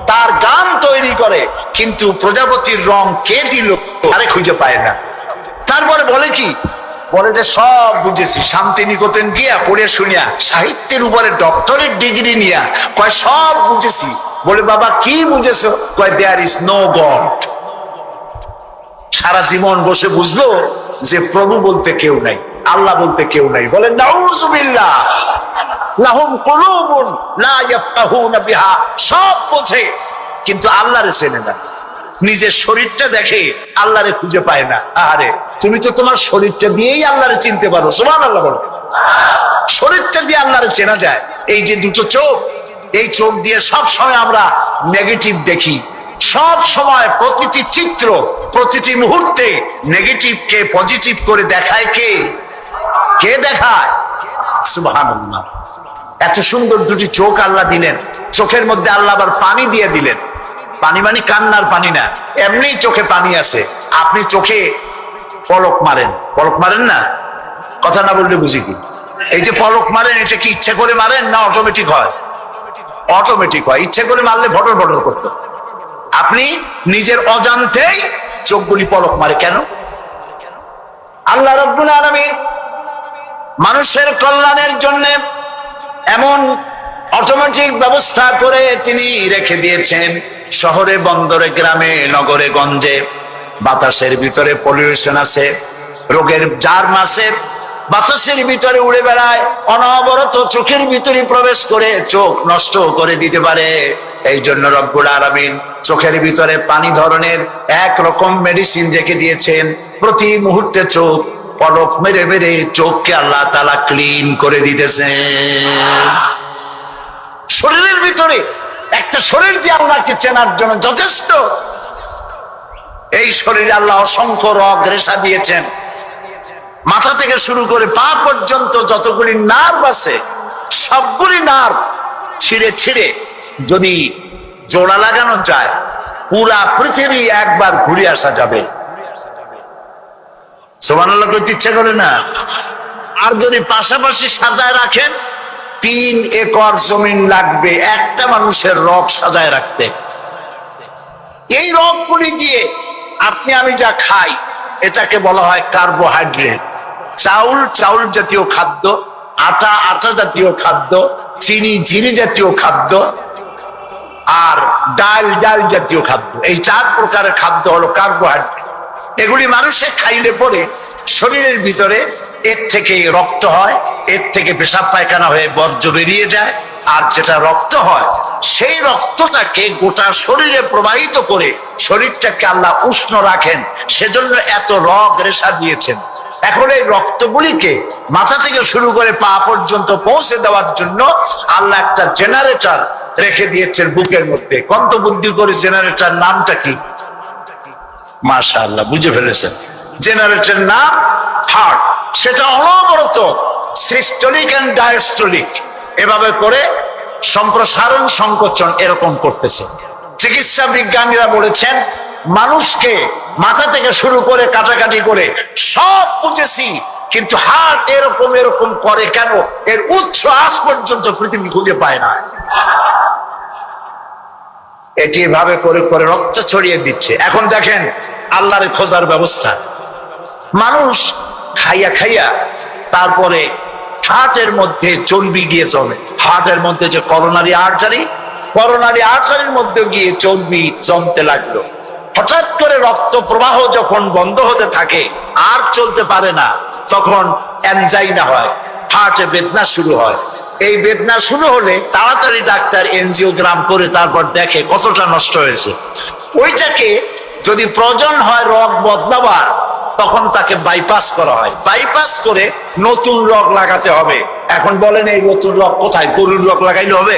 তার গান তৈরি করে, কিন্তু প্রজাপতির রং কে দিল আরে খুঁজে পায় না। তারপরে বলে কি, বলে যে সব বুঝেছি, শান্তিনিকেতন গিয়া পড়ে শুনিয়া, সাহিত্যের উপরে ডক্টরেট ডিগ্রি নিয়া কয় সব বুঝেছি। বলে বাবা কি বুঝেছো? কয় দেয়ার ইজ নো গড। সারা জীবন বসে বুঝলো যে প্রভু বলতে কেউ নাই, আল্লাহ বলতে কেউ নাই। বলে নাউযুবিল্লাহ, লাহুম কুলুবুন লা ইয়াফকাহুনা বিহা, সব বোঝে কিন্তু আল্লাহরে চেনে না। নিজের শরীরটা দেখে, আল্লাহরে খুঁজে পায় না। আরে তুমি তো তোমার শরীরটা দিয়েই আল্লাহরে চিনতে পারো, সুবহানাল্লাহ বলো। শরীরটা দিয়ে আল্লাহরে চেনা যায়। এই যে দুটো চোখ, এই চোখ দিয়ে সব সময় আমরা নেগেটিভ দেখি, সব সময় প্রতিটি চিত্র, প্রতিটি মুহূর্তে নেগেটিভকে পজিটিভ করে দেখায় কে? কে দেখায়? সুবহানাল্লাহ। এত সুন্দর দুটি চোখ আল্লাহ দিলেন, চোখের মধ্যে আল্লাহ আবার পানি দিয়ে দিলেন। পানি মানে কান্নার পানি না, এমনি চোখে পানি আছে। আপনি চোখে পলক মারেন, পলক মারেন না? কথা না বললে বুঝি কি? এই যে পলক মারেন, এটা কি ইচ্ছে করে মারেন না অটোমেটিক হয়? অটোমেটিক হয়। ইচ্ছে করে মারলে ভটর ভটর করতো। আপনি নিজের অজান্তেই চোখগুলি পলক মারে কেন? আল্লাহ রাব্বুল আলামিন মানুষের কল্যাণের জন্য এমন অটোমেটিক ব্যবস্থা করে তিনি রেখে দিয়েছেন। শহরে, বন্দরে, গ্রামে, নগরে, গঞ্জে বাতাসের ভিতরে পলিউশন আছে, রোগের জার্ম আছে, বাতাসের ভিতরে উড়ে বেড়ায়, অনবরত চোখের ভিতরে প্রবেশ করে চোখ নষ্ট করে দিতে পারে। এই জন্য রব্বুল আলামিন চোখের ভিতরে পানি ধরনের একরকম মেডিসিন রেখে দিয়েছেন। প্রতি মুহূর্তে চোখ পলক মেরে মেরে চোখকে আল্লাহ তাআলা ক্লিন করে দিতেছেন। শরীরের ভিতরে একটা শরীর দিয়ে আল্লাহকে চেনার জন্য যথেষ্ট। এই শরীরে আল্লাহ অসংখ্য রগ রেশা দিয়েছেন। মাথা থেকে শুরু করে পা পর্যন্ত যতগুলি নার্ভ আছে, সবগুলি নার্ভ ছিঁড়ে ছিঁড়ে যদি জোড়া লাগানো যায়, পুরা পৃথিবী একবার ঘুরে আসা যাবে। সুবহানাল্লাহ করতে ইচ্ছা করে না? আর যদি পাশাপাশি সাজায় রাখেন, 3 একর জমিন লাগবে একটা মানুষের রগ সাজায় রাখতে। এই রগগুলি দিয়ে আপনি আমি যা খাই, এটাকে বলা হয় কার্বোহাইড্রেট। চাউল, চাউল জাতীয় খাদ্য, আটা, আটা জাতীয় খাদ্য, চিনি, চিনি জাতীয় খাদ্য, আর ডাল, ডাল জাতীয় খাদ্য। এই 4 প্রকারের খাদ্য হলো কার্বোহাইড্রেট। এগুলি মানুষে খাইলে পরে শরীরের ভিতরে এর থেকে রক্ত হয়, এর থেকে পেশাব পায়খানা হয়ে বর্জ্য বেরিয়ে যায়। আর যেটা রক্ত হয়, সেই রক্তটাকে গোটা শরীরে প্রবাহিত করে শরীরটাকে আল্লাহ উষ্ণ রাখেন। সেজন্য এত রগ রেশা দিয়েছেন। এখন এই রক্তগুলিকে মাথা থেকে শুরু করে পা পর্যন্ত পৌঁছে দেওয়ার জন্য আল্লাহ একটা জেনারেটর রেখে দিয়েছেন বুকের মধ্যে। কত বুদ্ধি করে জেনারেটর নামটা কি? মাশাআল্লাহ, বুঝে ফেলেছেন। জেনারেটরের নাম হার্ট। সেটা অনবরত সিস্টোলিক এন্ড ডায়াস্টোলিক এভাবে করে সম্প্রসারণ, সংকোচন এরকম করতেছে। চিকিৎসা বিজ্ঞানীরা বলেছেন, মানুষকে মাথা থেকে শুরু করে কাটাকাটি করে সব বুঝেছি, কিন্তু হার্ট এরকম এরকম করে কেন, এর উৎস আজ পর্যন্ত পৃথিবী খুঁজে পায় না। এটি এভাবে করে করে রক্ত ছড়িয়ে দিচ্ছে। এখন দেখেন আল্লাহর খোঁজার ব্যবস্থা। মানুষ খাইয়া খাইয়া তারপরে হার্টের মধ্যে চর্বি গিয়ে জমে। হার্টের মধ্যে যে করোনারি আর্টারি, করোনারি আর্টারির মধ্যে গিয়ে চর্বি জমতে লাগলো। হঠাৎ করে রক্ত প্রবাহ যখন বন্ধ হতে থাকে, আর চলতে পারে না, তখন অ্যানজাইনা হয়, হার্টে বেদনা শুরু হয়। এই বেদনা শুরু হলে তাড়াতাড়ি ডাক্তার এনজিওগ্রাম করে তারপর দেখে কতটা নষ্ট হয়েছে। ওইটাকে যদি প্রয়োজন হয় রগ বদলাবার, তখন তাকে বাইপাস করা হয়। বাইপাস করে নতুন রগ লাগাতে হবে। এখন বলেন এই নতুন রগ কোথায়? গরুর রগ লাগাইলে হবে?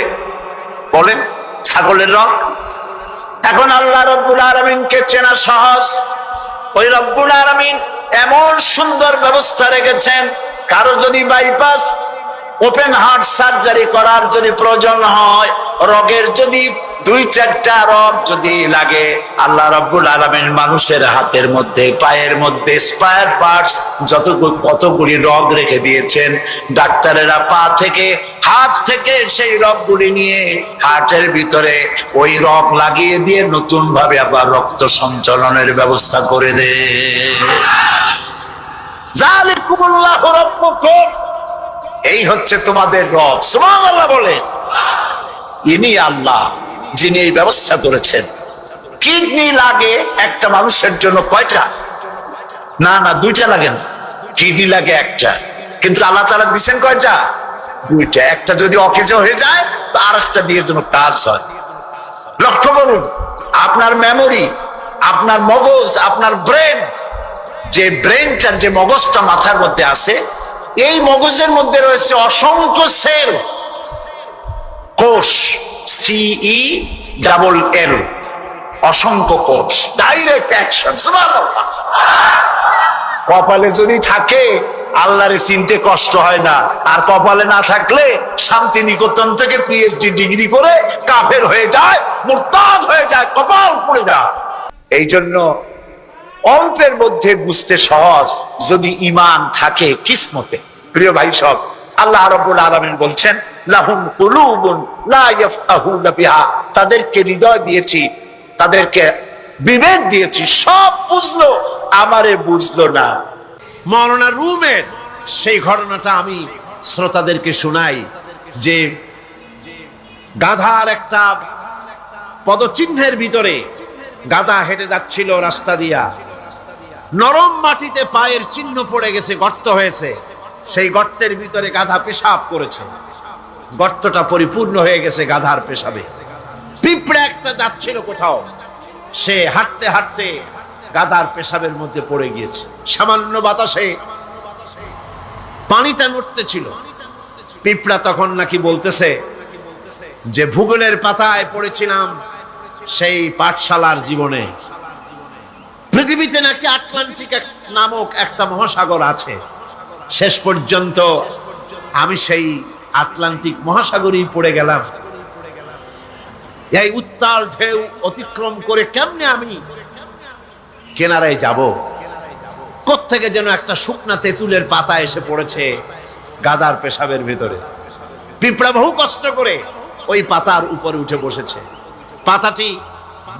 বলেন, ছাগলের রগ? এখন আল্লাহ রব্বুল আলামিনকে চেনা সহজ। ওই রব্বুল আলামিন এমন সুন্দর ব্যবস্থা রেখেছেন, কারো যদি বাইপাস, ওপেন হার্ট সার্জারি করার যদি প্রয়োজন হয়, রগের যদি দুই চারটা রগ যদি লাগে, আল্লাহ রাব্বুল আলামিন মানুষের হাতের মধ্যে, পায়ের মধ্যে স্পায়ার পার্টস কতগুলি রগ রেখে দিয়েছেন। ডাক্তারেরা পা থেকে, হাত থেকে সেই রগগুলি নিয়ে হার্টের ভিতরে ওই রগ লাগিয়ে দিয়ে নতুন ভাবে আবার রক্ত সঞ্চালনের ব্যবস্থা করে দেয়। জালিকুমুল্লাহু রাব্বুকুম, এই হচ্ছে তোমাদের রব। সুবহানাল্লাহ বলে, ইনি আল্লাহ যিনি এই ব্যবস্থা করেছেন। কিডনি লাগে একটা মানুষের জন্য কয়টা? না না, দুইটা লাগে না, কিডনি লাগে একটা, কিন্তু আল্লাহ তাআলা দিচ্ছেন কয়টা? দুইটা। একটা যদি অকেজ হয়ে যায় তো আরেকটা দিয়ে যেন কাজ হয়। লক্ষ্য করুন, আপনার মেমোরি, আপনার মগজ, আপনার ব্রেন, যে ব্রেনটা, যে মগজটা মাথার মধ্যে আছে, এই মগজের মধ্যে রয়েছে অসংখ্য সেল, কোষ, CELL, অসংখ্য কোষ, ডাইরেক্ট অ্যাকশন। সুবহানাল্লাহ। কপালে যদি থাকে আল্লাহরে চিনতে কষ্ট হয় না, আর কপালে না থাকলে শান্তিনিকেতন থেকে PhD ডিগ্রি করে কাফের হয়ে যায়, মুরতাদ হয়ে যায়, কপাল পুড়ে যায়। এই জন্য অল্পের মধ্যে বুঝতে সহজ, যদি ঈমান থাকে কিসমতে। প্রিয় ভাই সব, আল্লাহ রাব্বুল আলামিন বলছেন, লাহুম কুলুবুন লা ইয়াফকাহুনা বিহা, তাদেরকে হৃদয় দিয়েছি, তাদেরকে বিবেক দিয়েছি, সব বুঝলো, আমারে বুঝলো না। মৌলানা রুমের সেই ঘটনাটা আমি শ্রোতাদেরকে শোনাই, যে গাধার একটা পদচিহ্নের ভিতরে গাধা হেঁটে যাচ্ছিল রাস্তা দিয়া, নরম মাটিতে পায়ের চিহ্ন পড়ে গেছে, গর্ত হয়েছে, সেই গর্তের ভিতরে গাধা পেশাব করেছে, গর্তটা পরিপূর্ণ হয়ে গেছে গাধার পেশাবে। পিঁপড়া একটা যাচ্ছিল কোথাও, সে হাঁটতে হাঁটতে গাধার পেশাবের মধ্যে পড়ে গিয়েছে, সামান্য বাতাসে পানিটা নড়তে ছিল। পিঁপড়া তখন নাকি বলতেছে যে ভূগোলের পাতায় পড়েছিলাম সেই পাঠশালার জীবনে, পৃথিবীতে নাকি আটলান্টিক নামক একটা মহাসাগর আছে, শেষ পর্যন্ত আমি সেই আটলান্টিক মহাসাগরেই পড়ে গেলাম। এই উত্তাল ঢেউ অতিক্রম করে কেমনে আমি কিনারায় যাব? কোত্থেকে যেন একটা শুকনা তেঁতুলের পাতা এসে পড়েছে গাধার পেশাবের ভিতরে। পিঁপড়া বহু কষ্ট করে ওই পাতার উপরে উঠে বসেছে, পাতাটি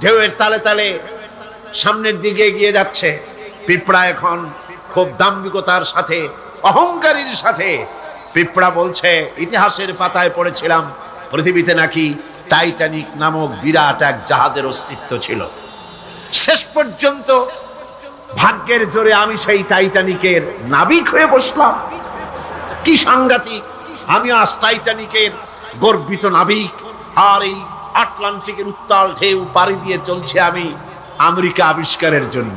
ঢেউয়ের তালে তালে সামনের দিকে এগিয়ে যাচ্ছে। পিঁপড়া এখন খুব দাম্ভিকতার সাথে, অহংকারীর সাথে পিঁপড়া বলছে, ইতিহাসের পাতায় পড়েছিলাম পৃথিবীতে নাকি টাইটানিক নামক বিরাট এক জাহাজের অস্তিত্ব ছিল, শেষ পর্যন্ত ভাগ্যের জোরে আমি সেই টাইটানিকের নাবিক হয়ে বসলাম। কি সাংঘাতিক! আমি আজ টাইটানিকের গর্বিত নাবিক, আর এই আটলান্টিকের উত্তাল ঢেউ পাড়ি দিয়ে চলছে আমি আমেরিকা আবিষ্কারের জন্য।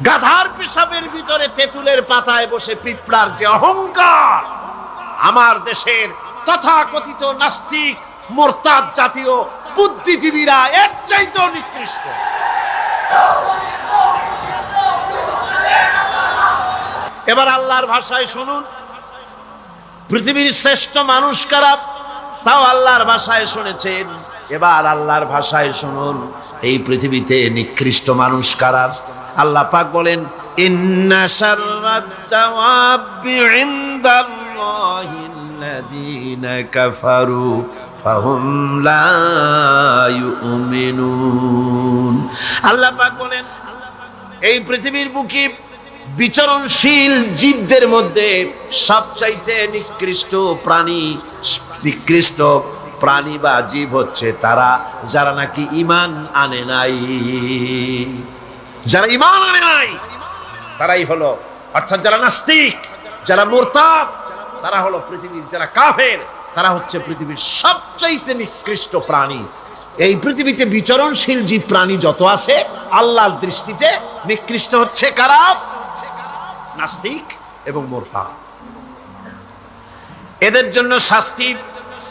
গাধার পেশাবের ভিতরে তেঁতুলের পাতায় বসে পিঁপড়ার যে অহংকার, আমার দেশের তথাকথিত নাস্তিক মোরতাদ জাতীয় বুদ্ধিজীবীরা এর চাইতেও নিকৃষ্ট। এবার আল্লাহর ভাষায় শুনুন, পৃথিবীর শ্রেষ্ঠ মানুষ কারা, তাও আল্লাহর ভাষায় শুনেছেন। এবার আল্লাহর ভাষায় শুনুন, এই পৃথিবীতে নিকৃষ্ট মানুষ কারা। আল্লাহ পাক বলেন, ইন্না শাররাদ দাওয়াবি ইনদাল্লাহিল্লাযীনা কাফারু ফাহুম লা ইউমিনুন। আল্লাহ পাক বলেন, এই পৃথিবীর বুকে বিচরণশীল জীবদের মধ্যে সবচাইতে নিকৃষ্ট প্রাণী বা জীব হচ্ছে তারা যারা নাকি ঈমান আনে নাই। যারা ঈমান আনে নাই তারাই হলো, অর্থাৎ যারা নাস্তিক, যারা মুরতাদ, তারা হলো পৃথিবীর যারা কাফের, তারা হচ্ছে পৃথিবীর সবচাইতে নিকৃষ্ট প্রাণী। এই পৃথিবীতে বিচরণশীল জীব প্রাণী যত আছে, আল্লাহর দৃষ্টিতে নিকৃষ্ট হচ্ছে কারা? নাস্তিক এবং মুরতাদ। এদের জন্য শাস্তি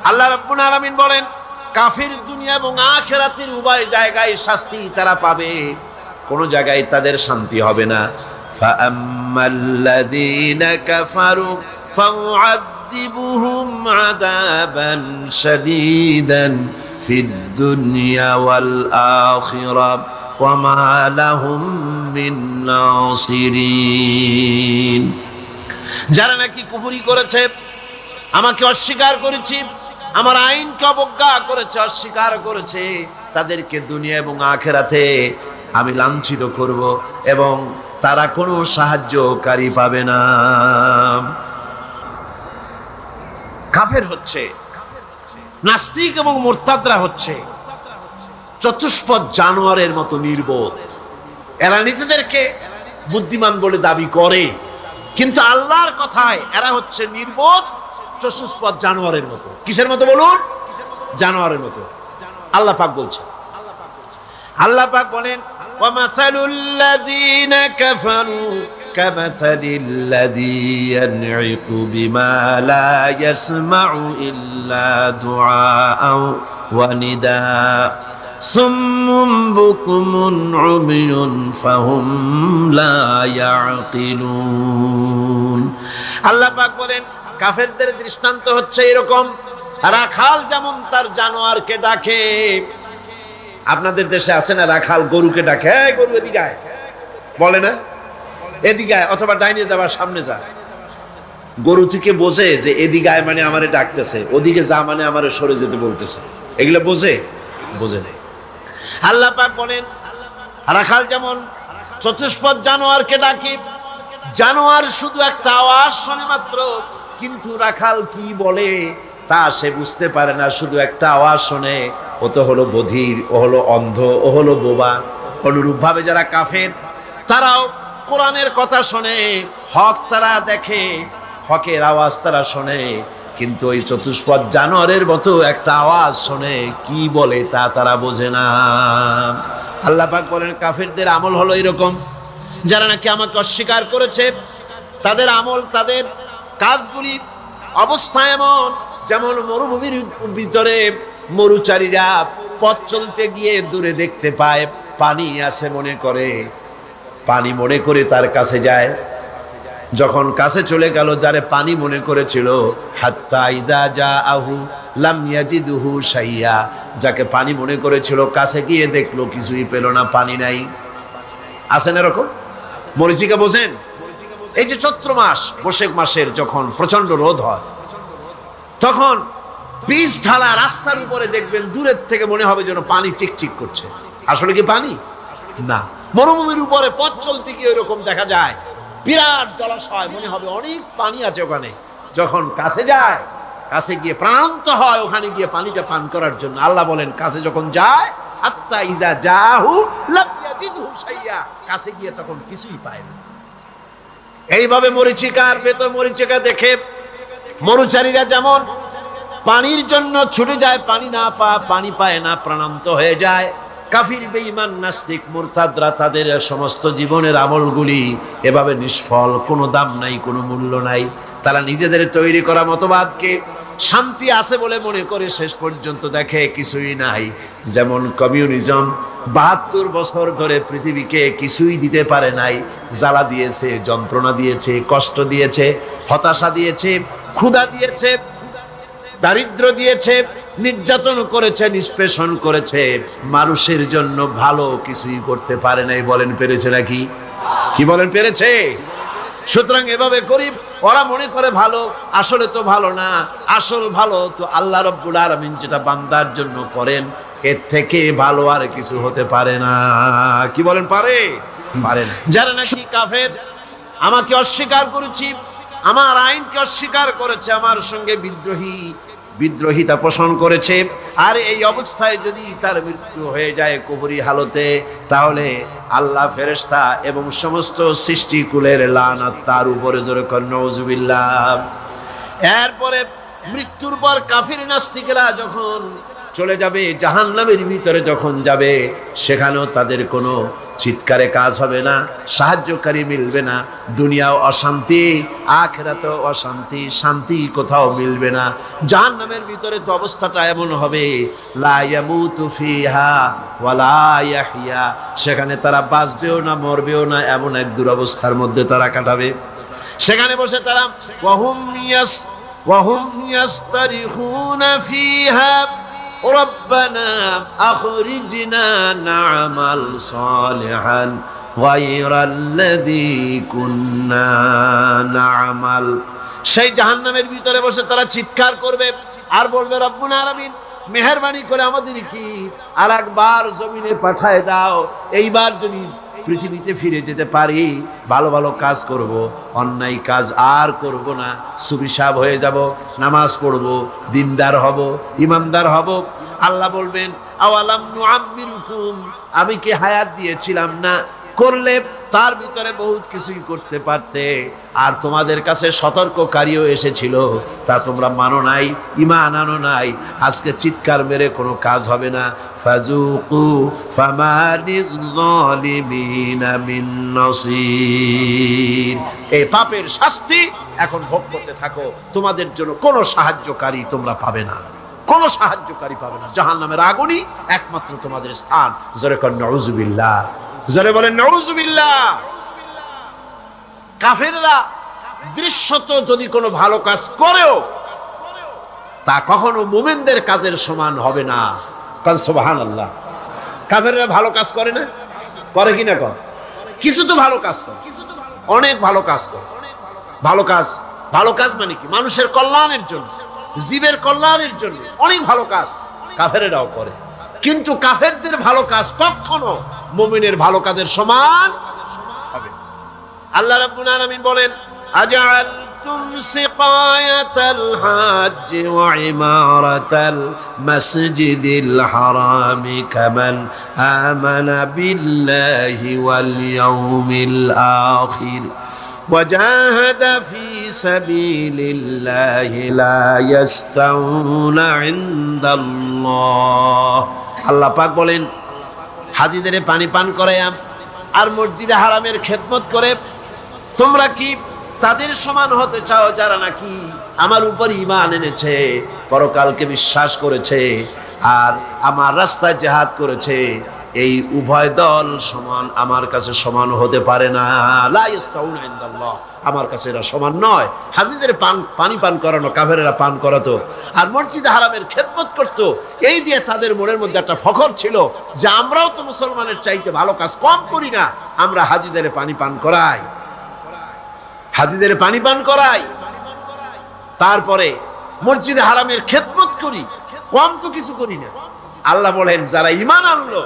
আল্লাহ রাব্বুল আলামিন বলেন, কাফির দুনিয়া এবং আখিরাতের উভয় জায়গায় শাস্তি তারা পাবে, কোন জায়গায় তাদের শান্তি হবে না। ফাআম্মাল্লাযীনা কাফারু ফাউআদ يعذبهم عذابا شديدا في الدنيا والآخرة وما لهم من ناصرين যারা নাকি কুফরি করেছে, আমাকে অস্বীকার করেছে, আমার আইনকে অবজ্ঞা করেছে, অস্বীকার করেছে, তাদেরকে দুনিয়া এবং আখিরাতে আমি লাঞ্ছিত করব এবং তারা কোনো সাহায্যকারী পাবে না। কাফের হচ্ছে, নাস্তিক এবং মুরতাদরা হচ্ছে চতুষ্পদ জানোয়ারের মতো নির্বোধ। এরা নিজেদেরকে বুদ্ধিমান বলে দাবি করে, কিন্তু আল্লাহর কথায় এরা হচ্ছে নির্বোধ চতুষ্পদ জানোয়ারের মতো। কিসের মতো বলুন? জানোয়ারের মতো। আল্লাহ পাক বলছেন, আল্লাহ পাক বলেন ওয়ামাসালুল লাযীনা কাফারু কামাসালিল লাযী ইয়ানঈকু বিমা লা ইয়াসমাউ ইল্লা দুআআ ওয়া নিদাআ সুম্মুম বুকুমুন উমিয়ুন ফাহুম লা ইয়াকিলুন। আল্লাহ পাক বলেন কাফেরদের দৃষ্টান্ত হচ্ছে এরকম, রাখাল যেমন তার জানোয়ারকে ডাকে। আপনাদের দেশে আছে না রাখাল গরুকে ডাকে, এই গরু এদিকে আয়, বলে না এদিকে আয়, অথবা ডাইনে যাবার সামনে যা। গরু থেকে বোঝে যে এদিকে আয় মানে আমারে ডাকতেছে, ওদিকে যা মানে আমারে সরে যেতে বলতেছে। এগুলো বোঝে? বোঝে না। আল্লাহ পাক বলেন রাখাল যেমন চতুষ্পদ জানোয়ারকে ডাকে, জানোয়ার শুধু একটা আওয়াজ শোনে মাত্র, কিন্তু রাখাল কি বলে তা সে বুঝতে পারে না, শুধু একটা আওয়াজ শোনে। ও তো হলো বধির, ও হলো অন্ধ, ও হলো বোবা। অনুরূপ ভাবে যারা কাফের তারাও কোরআনের কথা শোনে, হক তারা দেখে, হকের আওয়াজ তারা শোনে, কিন্তু ওই চতুষ্পদ জানোয়ারের মতো একটা আওয়াজ শোনে, কি বলে তা তারা বোঝে না। আল্লাহ পাক বলেন কাফেরদের আমল হলো এরকম, যারা নাকি আমাকে অস্বীকার করেছে তাদের আমল, তাদের কাজগুলি অবস্থা এমন যেমন মরুভূমির ভিতরে মরুচারীরা পথ চলতে গিয়ে দূরে দেখতে পায় পানি আছে, মনে করে পানি মনে করে তার কাছে যায়। যখন কাছে চলে গেল, যারে পানি মনে করেছিল, হাত্তা ইযা জাআহু লাম ইয়াজিদহু শাইয়া, যাকে পানি মনে করেছিল কাছে গিয়ে দেখলো কিছুই পেল না, পানি নাই। আছেন এরকম? মরিচিকা বোঝেন? এই যে চৈত্র মাস, বৈশাখ মাসের যখন প্রচন্ড রোদ হয়, তখন বীজ ঢালা রাস্তার উপরে দেখবেন দূরের থেকে মনে হবে যেন পানি চিকচিক করছে। আসলে কি পানি? না। মরুভূমির উপরে পথ চলতে গিয়ে এরকম দেখা যায়, বিরাট জলাশয়, মনে হবে অনেক পানি আছে ওখানে। যখন কাছে যায়, কাছে গিয়ে প্রাণান্ত হয় ওখানে গিয়ে পানিটা পান করার জন্য। আল্লাহ বলেন কাছে যখন যায়, হাত্তা ইযা জাআহু লাম ইয়াজিদহু শাইয়া, কাছে গিয়ে তখন কিছুই পায় না। এইভাবে মরিচিকার ভেতর মরিচিকা দেখে মরুচারীরা যেমন পানির জন্য ছুটে যায়, পানি পায় না, প্রাণান্ত হয়ে যায়। কাফির, বেঈমান, নাস্তিক, মুরতাদরা তাদের সমস্ত জীবনের আমলগুলি এভাবে নিষ্ফল, কোনো দাম নাই, কোনো মূল্য নাই। তারা নিজেদের তৈরি করা মতবাদকে শান্তি আছে বলে মনে করে শেষ পর্যন্ত দেখে কিছুই নাই। যেমন কমিউনিজম ৭২ বছর ধরে পৃথিবীকে কিছুই দিতে পারে নাই, জ্বালা দিয়েছে, যন্ত্রণা দিয়েছে, কষ্ট দিয়েছে, হতাশা দিয়েছে, ক্ষুধা দিয়েছে, দারিদ্র দিয়েছে, নির্যাতন করেছে, নিষ্পেষণ করেছে, মানুষের জন্য ভালো কিছুই করতে পারে নাই। বলেন পেরেছে নাকি? কি বলেন পেরেছে? সুতরাং এভাবে করি ওরা মনে করে ভালো, আসলে তো ভালো না। আসল ভালো তো আল্লাহ রাব্বুল আলামিন যেটা বান্দার জন্য করেন, এর থেকে ভালো আর কিছু হতে পারে না। কি বলেন? পারে? পারে না। যারা নাকি কাফের, আমাকে অস্বীকার করেছি, আমার আইনকে অস্বীকার করেছে, আমার সঙ্গে বিদ্রোহিতা পোষণ করেছে, আর এই অবস্থায় যদি তার মৃত্যু হয়ে যায় কবরি হালতে, তাহলে আল্লাহ, ফেরেশতা এবং সমস্ত সৃষ্টিকুলের লানাত তার উপরে, জোরে কর নাউজুবিল্লাহ। এরপরে মৃত্যুর পর কাফির নাস্তিকরা যখন চলে যাবে জাহান্নামের ভিতরে, যখন যাবে সেখানেও তাদের কোনো চিৎকারে কাজ হবে না, সাহায্যকারী মিলবে না। দুনিয়াও অশান্তি, আখিরাতেও অশান্তি, শান্তি কোথাও মিলবে না। জাহান্নামের ভিতরে তো অবস্থাটা এমন হবে, লা ইয়ামুতু ফিহা ওয়ালা ইয়াহইয়া, সেখানে তারা বাঁচবেও না, মরবেও না, এমন এক দুরবস্থার মধ্যে তারা কাটাবে। সেখানে বসে তারা ওয়াহুম وهم يصطرخون فيها ربنا أخرجنا نعمل صالحا غير الذي كنا نعمل। সেই জাহান্নামের ভিতরে বসে তারা চিৎকার করবে আর বলবে রব্বুল আলামিন মেহেরবানি করে আমাদের কি আরেকবার জমিনে পাঠায় দাও, এইবার যদি পৃথিবীতে ফিরে যেতে পারি ভালো ভালো কাজ করব, অন্যায় কাজ আর করব না, সুবিশাব হয়ে যাব, নামাজ পড়ব, দিনদার হব, ইমানদার হব। আল্লাহ বলবেন আওয়ালাম নুআম্মিরুকুম, আমি কি হায়াত দিয়েছিলাম না? করলে তার ভিতরে বহুত কিছুই করতে পারতে, আর তোমাদের কাছে সতর্ককারীও এসেছিল, তা তোমরা মানো নাই, ঈমান আনো নাই। আজকে চিৎকার মেরে কোনো কাজ হবে না। ফাযুকু ফামা লিয-যালিমিনা মিন নাসীর, এই পাপের শাস্তি এখন ভোগ করতে থাকো, তোমাদের জন্য কোনো সাহায্যকারী তোমরা পাবে না, কোনো সাহায্যকারী পাবে না। জাহান্নামের আগুনই একমাত্র তোমাদের স্থান। জোরে কর নাউযুবিল্লাহ, জোরে বলেন নাউযুবিল্লাহ। কাফেররা দৃশ্যত যদি কোনো ভালো কাজ করেও তা কখনো মুমিনদের কাজের সমান হবে না। কারণ সুবহানাল্লাহ, কাফেররা ভালো কাজ করে না, করে কি না? করে কিছু তো ভালো কাজ করে, অনেক ভালো কাজ করে। ভালো কাজ, ভালো কাজ মানে কি? মানুষের কল্যাণের জন্য, জীবের কল্যাণের জন্য অনেক ভালো কাজ কাফেরেরাও করে। কিন্তু কাফেরদের ভালো কাজ কখনো মুমিনের ভালো কাজের সমান হবে না। আল্লাহ রাব্বুল আলামিন বলেন আজআলতুম সিকায়াতাল হাজ্জ ওয়া ইমারাতাল মাসজিদিল হারামি কামান আমানা বিল্লাহি ওয়াল ইয়াউমিল আখির وجاهد في سبيل الله لا يستوون عند الله। আল্লাহ পাক বলেন হাজীদের পানি পান করায়া আর মসজিদে হারামের খেদমত করে তোমরা কি তাদের সমান হতে চাও যারা নাকি আমার উপর ঈমান এনেছে, পরকালকে বিশ্বাস করেছে আর আমার রাস্তায় জিহাদ করেছে? এই উভয় দল সমান আমার কাছে সমান হতে পারে না। লা ইস্তাউনা ইনদাল্লাহ, আমার কাছে এরা সমান নয়। হাজীদের পানি পান করানো কাফেরেরা পান করাতো আর মসজিদে হারামের খেদমত করতো, এই দিয়ে তাদের মনের মধ্যে একটা ফখর ছিল যে আমরাও তো মুসলমানের চাইতে ভালো কাজ কম করি না, আমরা হাজীদের পানি পান করাই, হাজীদের পানি পান করাই, তারপরে মসজিদে হারামের খেদমত করি, কম তো কিছু করি না। আল্লাহ বলেন যারা ঈমান আনলো,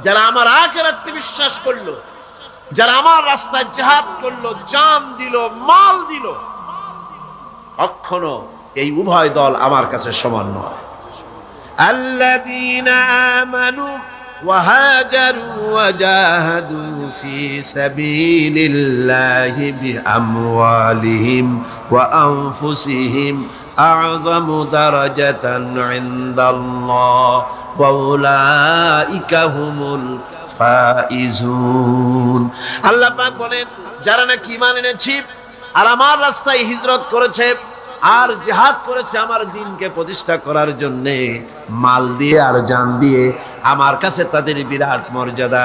যারা আমার আখিরাতকে বিশ্বাস করলো, যারা আমার রাস্তায় জিহাদ করলো, জান দিল, মাল দিল, কখনো এই উভয় দল আমার কাছে সমান নয়। আল্লাযীনা আমানু ওয়া হাজারু ওয়া জাহাদু ফি সাবিলিল্লাহি বিআমওয়ালিহিম ওয়া আনফুসিহিম আ'যামু দারাজাতান ইনদাল্লাহ ওয়া উলাইকা হুমুল ফাইজুন। আল্লাহ পাক বলেন যারা নাকি ঈমান এনেছে আর আমার রাস্তায় হিজরত করেছে আর জিহাদ করেছে আমার দ্বীনকে প্রতিষ্ঠা করার জন্য, মাল দিয়ে আর জান দিয়ে, আমার কাছে তাদের বিরাট মর্যাদা।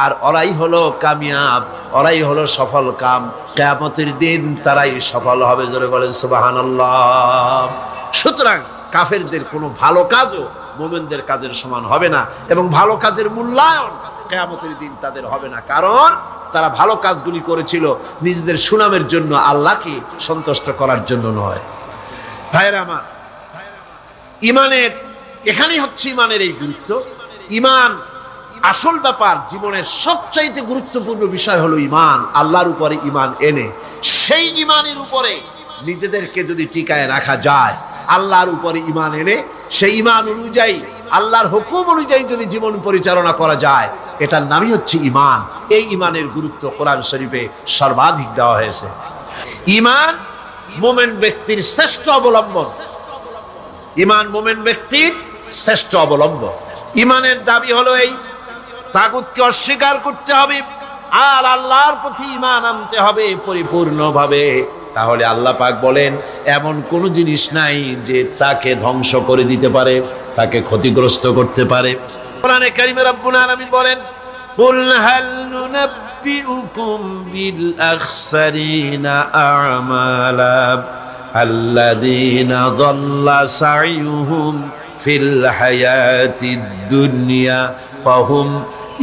আর ওরাই হলো কামিয়াব, ওরাই হলো সফল কাম, কিয়ামতের দিন তারাই সফল হবে। জোরে বলেন সুবহানাল্লাহ। সুতরাং কাফেরদের কোনো ভালো কাজও মুমিনদের কাজের সমান হবে না, এবং ভালো কাজের মূল্যায়ন কিয়ামতের দিন তাদের হবে না, কারণ তারা ভালো কাজগুলি করেছিল নিজেদের সুনামের জন্য, আল্লাহকে সন্তুষ্ট করার জন্য নয়। ভাইরা আমার, ঈমানের এখানেই হচ্ছে ঈমানের এই গুরুত্ব। ঈমান আসল ব্যাপার, জীবনের সবচাইতে গুরুত্বপূর্ণ বিষয় হলো ঈমান। আল্লাহর উপরে ঈমান এনে সেই ঈমানের উপরে নিজেদেরকে যদি টিকায় রাখা যায়, আল্লাহর উপরে ঈমান এনে সেই ঈমান অনুযায়ী আল্লাহর হুকুম অনুযায়ী যদি জীবন পরিচালনা করা যায়, এটার নামই হচ্ছে ঈমান। এই ঈমানের গুরুত্ব কোরআন শরীফে সর্বাধিক দেওয়া হয়েছে। ঈমান মুমিন ব্যক্তির শ্রেষ্ঠ অবলম্বন, ঈমান মুমিন ব্যক্তির শ্রেষ্ঠ অবলম্বন। ঈমানের দাবি হলো এই, তাগুতকে অস্বীকার করতে হবে আর আল্লাহর প্রতি ঈমান আনতে হবে পরিপূর্ণভাবে। তাহলে আল্লাহ পাক বলেন এমন কোন জিনিস নাই যে তাকে ধ্বংস করে দিতে পারে, তাকে ক্ষতিগ্রস্ত করতে পারে। কোরআনে কারীমে রব্বুল আলামিন বলেন কুল হাল নুনাব্বিউকুম বিল আখসারিনা আমালা আল্লাযীনা যাল্লা সাইয়ুহুম ফিল হায়াতিদ দুনিয়া ওয়া হুম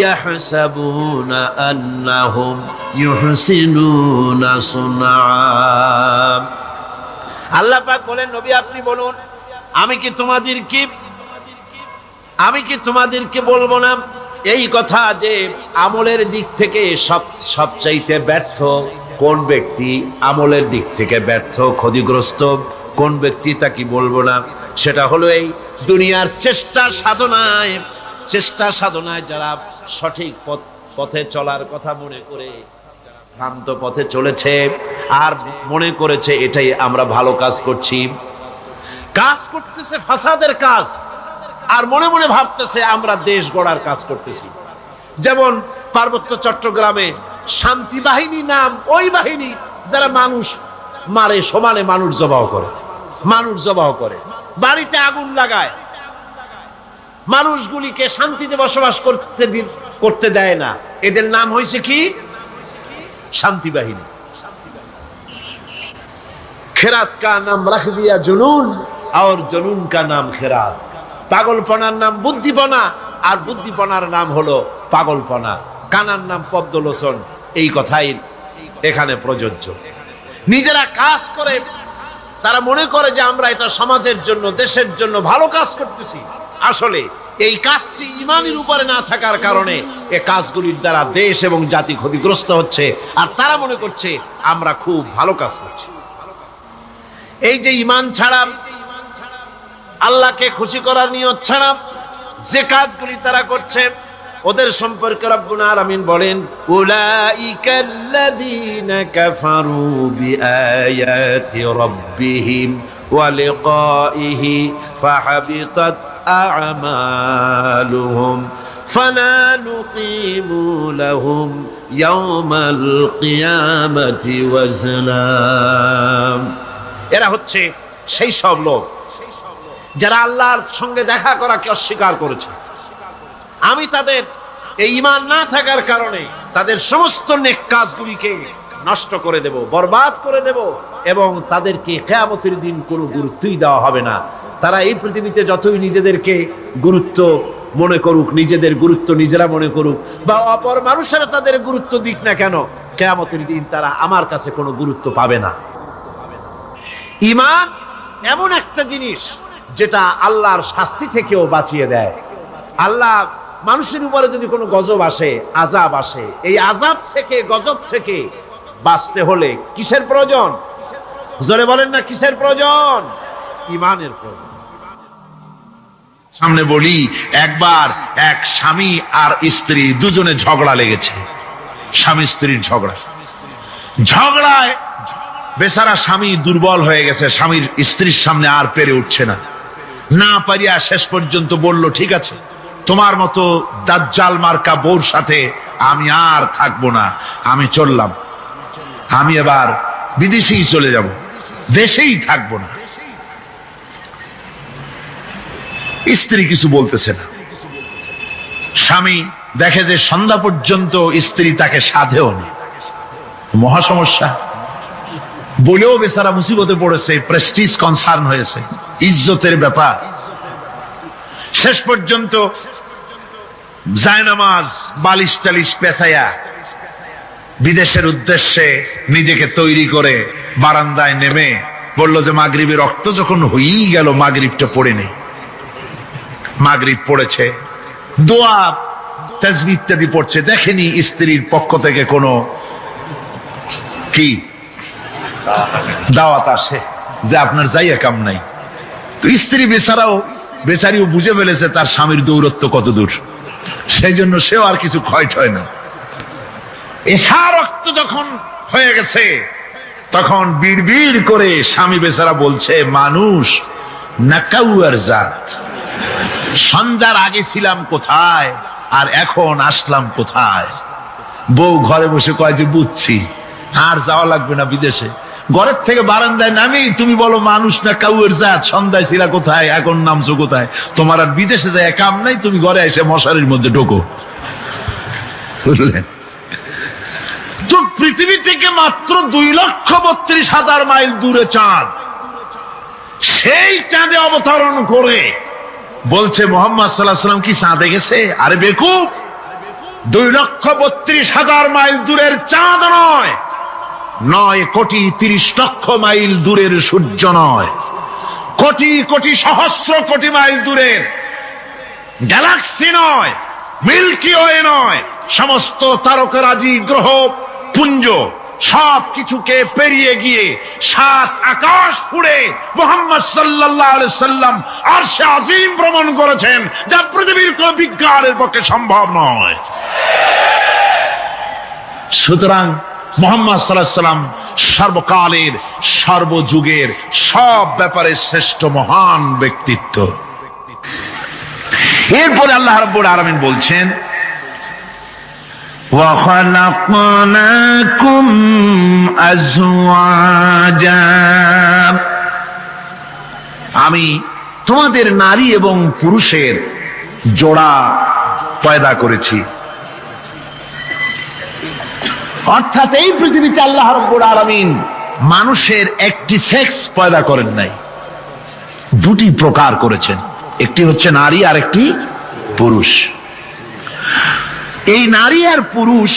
ইয়াহসাবুনা আন্নাহুম ইউহসিনুনা সুনআ। আল্লাহ পাক বলেন, নবী আপনি বলুন, আমি কি তোমাদেরকে বলবো না এই কথা যে আমলের দিক থেকে সবচাইতে ব্যর্থ কোন ব্যক্তি, আমলের দিক থেকে ব্যর্থ ক্ষতিগ্রস্ত কোন ব্যক্তি, তা কি বলবো না? সেটা হলো এই দুনিয়ার চেষ্টা সাধনায় যারা সঠিক পথে চলার কথা মনে করে ভ্রান্ত পথে চলেছে আর মনে করেছে এটাই আমরা ভালো কাজ করতেছে ফাসাদের কাজ, আর মনে মনে ভাবতেছে আমরা দেশ গড়ার কাজ করতেছি। যেমন পার্বত্য চট্টগ্রামে শান্তি বাহিনী নাম ওই বাহিনী যারা মানুষ মারে, সমানে মানুষ জবাহ করে, বাড়িতে আগুন লাগায়, মানুষগুলিকে শান্তিতে বসবাস করতে দেয় না। এদের নাম হয়েছে কি? শান্তি বাহিনী। খেরাত কা নাম রাখ দিয়া জুনুন আর জুনুন কা নাম খেরাত। পাগলপনার নাম বুদ্ধিপনা, আর বুদ্ধিপনার নাম হলো পাগলপনা। কানার নাম পদ্মলোচন। এই কথাই এখানে প্রযোজ্য। নিজেরা কাজ করে তারা মনে করে যে আমরা এটা সমাজের জন্য, দেশের জন্য ভালো কাজ করতেছি। আসলে এই কাজটি ঈমানের উপরে না থাকার কারণে এই কাজগুলির দ্বারা দেশ এবং জাতি ক্ষতিগ্রস্ত হচ্ছে, আর তারা মনে করছে আমরা খুব ভালো কাজ করছি। এই যে ঈমান ছাড়া, আল্লাহকে খুশি করার নিয়ত ছাড়া যে কাজগুলি তারা করছে, ওদের সম্পর্কে রব্বুল আলামিন বলেন, উলাইকাল্লাযীনা কাফারু বিআয়াতি রাব্বিহিম ওয়া লিকাইহি ফাহাবিতাত আ'মালুহুম ফালা নুকিমু লাহুম ইয়াওমাল কিয়ামাতি ওয়াজনা। এরা হচ্ছে সেই সব লোক যারা আল্লাহর সঙ্গে দেখা করাকে অস্বীকার করেছে। আমি তাদের এই ঈমান না থাকার কারণে তাদের সমস্ত নেক কাজগুলিকে নষ্ট করে দেব, বরবাদ করে দেব, এবং তাদেরকে কিয়ামতের দিন কোনো গুরুত্বই দেওয়া হবে না। তারা এই পৃথিবীতে যতই নিজেদেরকে গুরুত্ব মনে করুক, নিজেদের গুরুত্ব নিজেরা মনে করুক, বা অপর মানুষেরা তাদের গুরুত্ব দিক না কেন, কিয়ামতের দিন তারা আমার কাছে কোনো গুরুত্ব পাবে না। ঈমান এমন একটা জিনিস যেটা আল্লাহর শাস্তি থেকেও বাঁচিয়ে দেয়। আল্লাহ মানুষের উপরে যদি কোনো গজব আসে, আযাব আসে, এই আযাব থেকে, গজব থেকে বাঁচতে হলে কিসের প্রয়োজন? জোরে বলেন না, কিসের প্রয়োজন? ঈমানের প্রয়োজন। সামনে বলি, একবার এক স্বামী আর স্ত্রী দুজনে ঝগড়া লেগেছে। স্বামী স্ত্রীর ঝগড়ায় বেচারা স্বামী দুর্বল হয়ে গেছে, স্বামীর স্ত্রীর সামনে আর পেরে উঠছে না পারিয়া শেষ পর্যন্ত বলল, ঠিক আছে, তোমার মতো দাজ্জাল মার্কা বউর সাথে আমি আর থাকবো না, আমি চললাম, আমি এবার বিদেশেই চলে যাব, দেশেই থাকবো না। স্ত্রী কিছু বলতেছে না। স্বামী দেখে যে সন্ধ্যা পর্যন্ত স্ত্রী তাকে সাধেও না, মহা সমস্যা। বলেও বেচারা মুসিবতে পড়েছে, প্রেস্টিজ কনসার্ন হয়েছে, ইজ্জতের ব্যাপার। শেষ পর্যন্ত জায়নামাজ বালিশ টালিশ পেছাইয়া বিদেশের উদ্দেশ্যে নিজেকে তৈরি করে বারান্দায় নেমে বলল যে মাগরিবের রক্ত যখন হয়েই গেল, মাগরিবটা পড়ে নেই। মাগরিব পড়েছে, দোয়া তাসবিহ ইত্যাদি পড়ছে, দেখেনি স্ত্রীর পক্ষ থেকে কোনো কি দাওয়াত আসে যে আপনার যাইয়া কাম নাই। তো স্ত্রী বেচারিও বুঝে ফেলেছে তার স্বামীর দৌরত্ব কত দূর, সেই জন্য সেও আর কিছু ক্ষয় ঠয় না। এশা রক্ত যখন হয়ে গেছে তখন বিড়বিড় করে স্বামী বেচারা বলছে, মানুষ নাকাউয়ার জাত, সন্ধ্যার আগে ছিলাম কোথায় আর এখন আসলাম কোথায়। বউ ঘরে বসে কয় যে বুঝছি, আর যাওয়া লাগবে না বিদেশে। ঘরের থেকে বারান্দায় নামি তুমি বলো মানুষ না কাউয়ের জাত, সন্ধ্যায় ছিলা কোথায়, এখন নামছো কোথায়। তোমার আর বিদেশে যায় কাম নাই, তুমি ঘরে এসে মশারির মধ্যে ঢোকো। বুঝলেন তো? পৃথিবী থেকে মাত্র 2,32,000 মাইল দূরে চাঁদ, সেই চাঁদে অবতরণ করে বলছে মোহাম্মদ সাল্লাল্লাহু আলাইহি ওয়াসাল্লাম কি চাঁদে গেছে? আরে বেকুব, 2,32,000 মাইল দূরের চাঁদ নয়, 9,30,00,000 মাইল দূরের সূর্য নয়, কোটি কোটি সহস্র কোটি মাইল দূরের গ্যালাক্সি নয়, মিল্কি ওয়ে নয়, সমস্ত তারকারাজি গ্রহ পুঞ্জ সব কিছুকে পেরিয়ে গিয়ে 7 আকাশ ফুড়ে মুহাম্মদ সাল্লাল্লাহু আলাইহি সাল্লাম আরশে আজিম ভ্রমণ করেছেন, যা পৃথিবীর কোন বিজ্ঞানের পক্ষে সম্ভব নয়। সুতরাং মুহাম্মদ সাল্লাল্লাহু আলাইহি সাল্লাম সর্বকালের সর্বযুগের সব ব্যাপারে শ্রেষ্ঠ মহান ব্যক্তিত্ব। এরপরে আল্লাহ রাব্বুল আলামিন বলছেন, وَخَلَقْنَاكُمْ أَزْوَاجًا, আমি তোমাদের নারী এবং পুরুষের জোড়া পয়দা করেছি। অর্থাৎ এই পৃথিবীতে আল্লাহ রাব্বুল আলামিন মানুষের একটি সেক্স পয়দা করেন নাই, দুটি প্রকার করেছেন, একটি হচ্ছে নারী আর একটি পুরুষ। এই নারী আর পুরুষ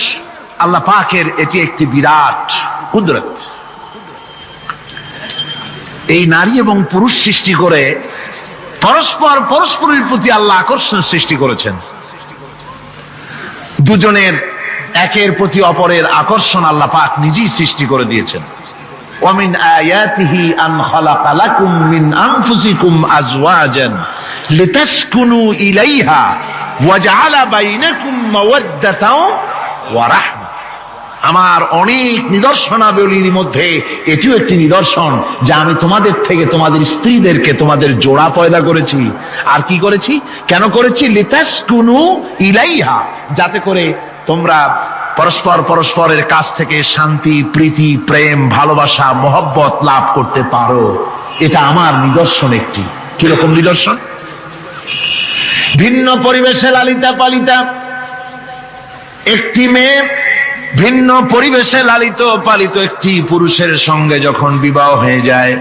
আল্লাহ পাকের এটি একটি বিরাট কুদরত। এই নারী এবং পুরুষ সৃষ্টি করে পরস্পরের প্রতি আল্লাহ আকর্ষণ সৃষ্টি করেছেন। দুজনের একের প্রতি অপরের আকর্ষণ আল্লাহ পাক নিজেই সৃষ্টি করে দিয়েছেন। ওয়ামিন আয়াতিহি আন খালাকা লাকুম মিন আনফুসিকুম আজওয়াজান লিতাসকুনু ইলাইহা ওয়া জাআলা বাইনাকুম মাওয়াদ্দাতাও ওয়া রাহমা। আমার অনেক নিদর্শনাবলীর মধ্যে এটিও একটি নিদর্শন যে আমি তোমাদের থেকে তোমাদের স্ত্রীদেরকে তোমাদের জোড়া পয়দা করেছি। আর কি করেছি, কেন করেছি? লিতাসকুনু ইলাইহা, যাতে করে তোমরা পরস্পরের কাছ থেকে শান্তি, প্রীতি, প্রেম, ভালোবাসা, মহব্বত লাভ করতে পারো। এটা আমার নিদর্শন একটি। কিরকম নিদর্শন? ভিন্ন পরিবেশে লালিতা পালিতা একটি মেয়ে ভিন্ন পরিবেশে লালিত পালিত একটি পুরুষের সঙ্গে যখন বিবাহ হয়ে যায়,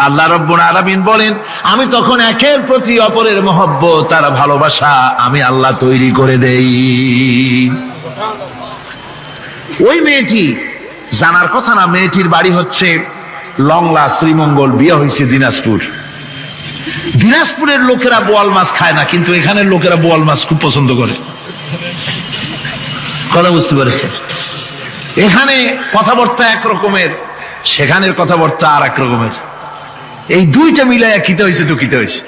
আল্লাহ রাব্বুল আলামিন বলেন আমি তখন একের প্রতি অপরের মহব্বত আর ভালোবাসা আমি আল্লাহ তৈরি করে দেই। ওই মেয়েটি জানার কথা না, মেয়েটির বাড়ি হচ্ছে লংলা, শ্রীমঙ্গল, বিয়ে হয়েছে দিনাজপুর। দিনাজপুরের লোকেরা বোয়াল মাছ খায় না, কিন্তু এখানের লোকেরা বোয়াল মাছ খুব পছন্দ করে। কথা বুঝতে পেরেছে? এখানে কথাবার্তা এক রকমের, সেখানের কথাবার্তা আর এক রকমের। এই দুইটা মিলাইয়া কিতে হয়েছে তো কিতে হয়েছে,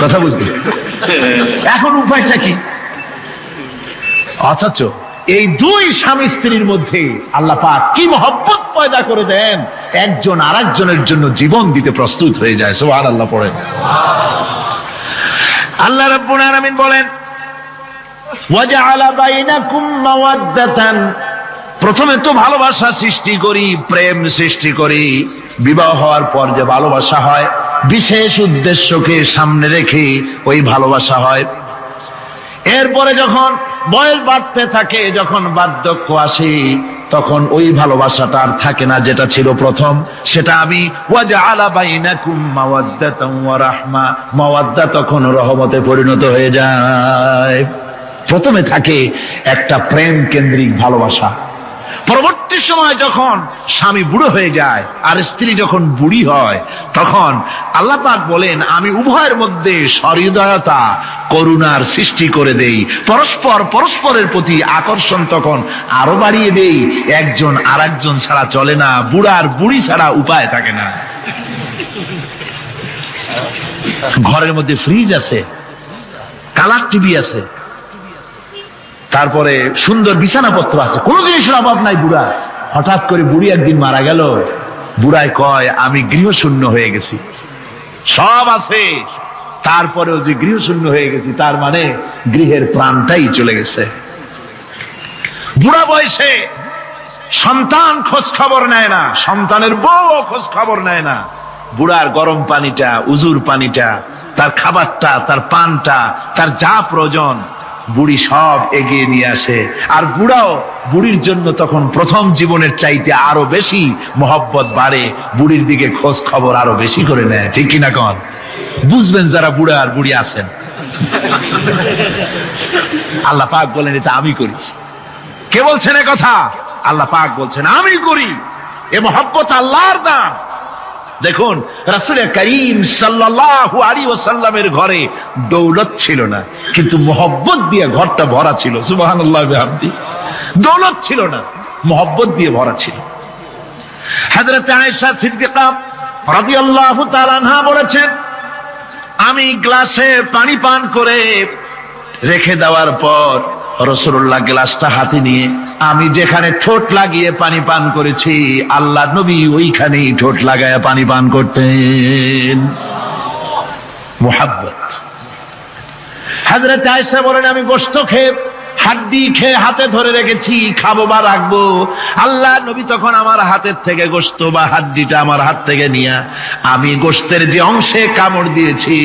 কথা বুঝতে। এখন উপায়টা কি? অথচ এই দুই স্বামী স্ত্রীর মধ্যে আল্লাহ পাক কি মহব্বত পয়দা করে দেন, একজন আর একজনের জন্য জীবন দিতে প্রস্তুত হয়ে যায়। সুবহানাল্লাহ পড়েন। আল্লাহ রাব্বুল আলামিন বলেন ওয়াজআলা বাইনাকুম মাওয়াদ্দাতান, প্রথমে তো ভালোবাসা সৃষ্টি করি, প্রেম সৃষ্টি করি। বিবাহ হওয়ার পর যে ভালোবাসা হয়, বিশেষ উদ্দেশ্যকে সামনে রেখে ওই ভালোবাসা হয়। এরপরে যখন বয়স বাড়তে থাকে, যখন বার্ধক্য আসে, তখন ওই ভালোবাসাটা আর থাকে না যেটা ছিল প্রথম। সেটা আমি ওয়াজআলা বাইনাকুম মাওয়াদ্দাতান ওয়া রাহমা, মাওয়াদ্দা তখন রহমতে পরিণত হয়ে যায়। প্রথমে থাকে একটা প্রেম কেন্দ্রিক ভালোবাসা। পরবর্তী সময় যখন স্বামী বুড়ো হয়ে যায় আর স্ত্রী যখন বুড়ি হয়, তখন আল্লাহ পাক বলেন আমি উভয়ের মধ্যে সহৃদয়তা, করুণার সৃষ্টি করে দেই। পরস্পরের প্রতি আকর্ষণ তখন আরো বাড়িয়ে দেই। একজন আর একজন ছাড়া চলে না, বুড়ার বুড়ি ছাড়া উপায় থাকে না। ঘরের মধ্যে ফ্রিজ আছে, কালার টিভি আছে, তারপরে সুন্দর বিছানাপত্র আছে, কোন জিনিসের অভাব নাই বুড়া। হঠাৎ করে বুড়ি একদিন মারা গেল, বুড়ায় কয় আমি গৃহশূন্য হয়ে গেছি। সব আছে, তারপরেও যে গৃহশূন্য হয়ে গেছি, তার মানে গৃহের প্রাণটাই চলে গেছে। বুড়া বয়সে সন্তান খোঁজ খবর নেয় না, সন্তানের বউ খোঁজ খবর নেয় না। বুড়ার গরম পানিটা, উজুর পানিটা, তার খাবারটা, তার পানটা, তার যা প্রয়োজন বুড়ি সব এগিয়ে নিয়ে আসে, আর বুড়াও বুড়ির জন্য তখন প্রথম জীবনের চাইতে আরো বেশি মহব্বত বাড়ে, বুড়ির দিকে খোঁজ খবর আরো বেশি করে নেয়। ঠিক কিনা কন? বুঝবেন যারা বুড়া আর বুড়ি আছেন। আল্লাহ পাক বলেন এটা আমি করি। কে বলছেন এ কথা? আল্লাহ পাক বলছেন আমি করি। এ মহব্বত আল্লাহর দান। দেখুন রাসূল করিম সাল্লাল্লাহু আলাইহি ওয়াসাল্লামের ঘরে দৌলত ছিল না, কিন্তু মহব্বত দিয়ে ঘরটা ভরা ছিল। সুবহানাল্লাহ বিহামদি। দৌলত ছিল না, মহব্বত দিয়ে ভরা ছিল। হযরত আয়েশা সিদ্দিকা রাদিয়াল্লাহু তাআলা আনহা বলেছেন, আমি গ্লাসে পানি পান করে রেখে দেওয়ার পর রাসূলুল্লাহ গ্লাসটা হাতে নিয়ে আমি যেখানে ঠোঁট লাগিয়ে পানি পান করেছি, আল্লাহ নবী ওইখানেই ঠোঁট লাগায় পানি পান করতেন। মুহাব্বত। হযরত আয়েশা বলেন, আমি গোশত খেয়ে হাড্ডি খেয়ে হাতে ধরে রেখেছি, খাবো বা রাখবো, আল্লাহ নবী তখন আমার হাতের থেকে গোশত বা হাড্ডিটা আমার হাত থেকে নিয়ে আমি গোশতের যে অংশে কামড় দিয়েছি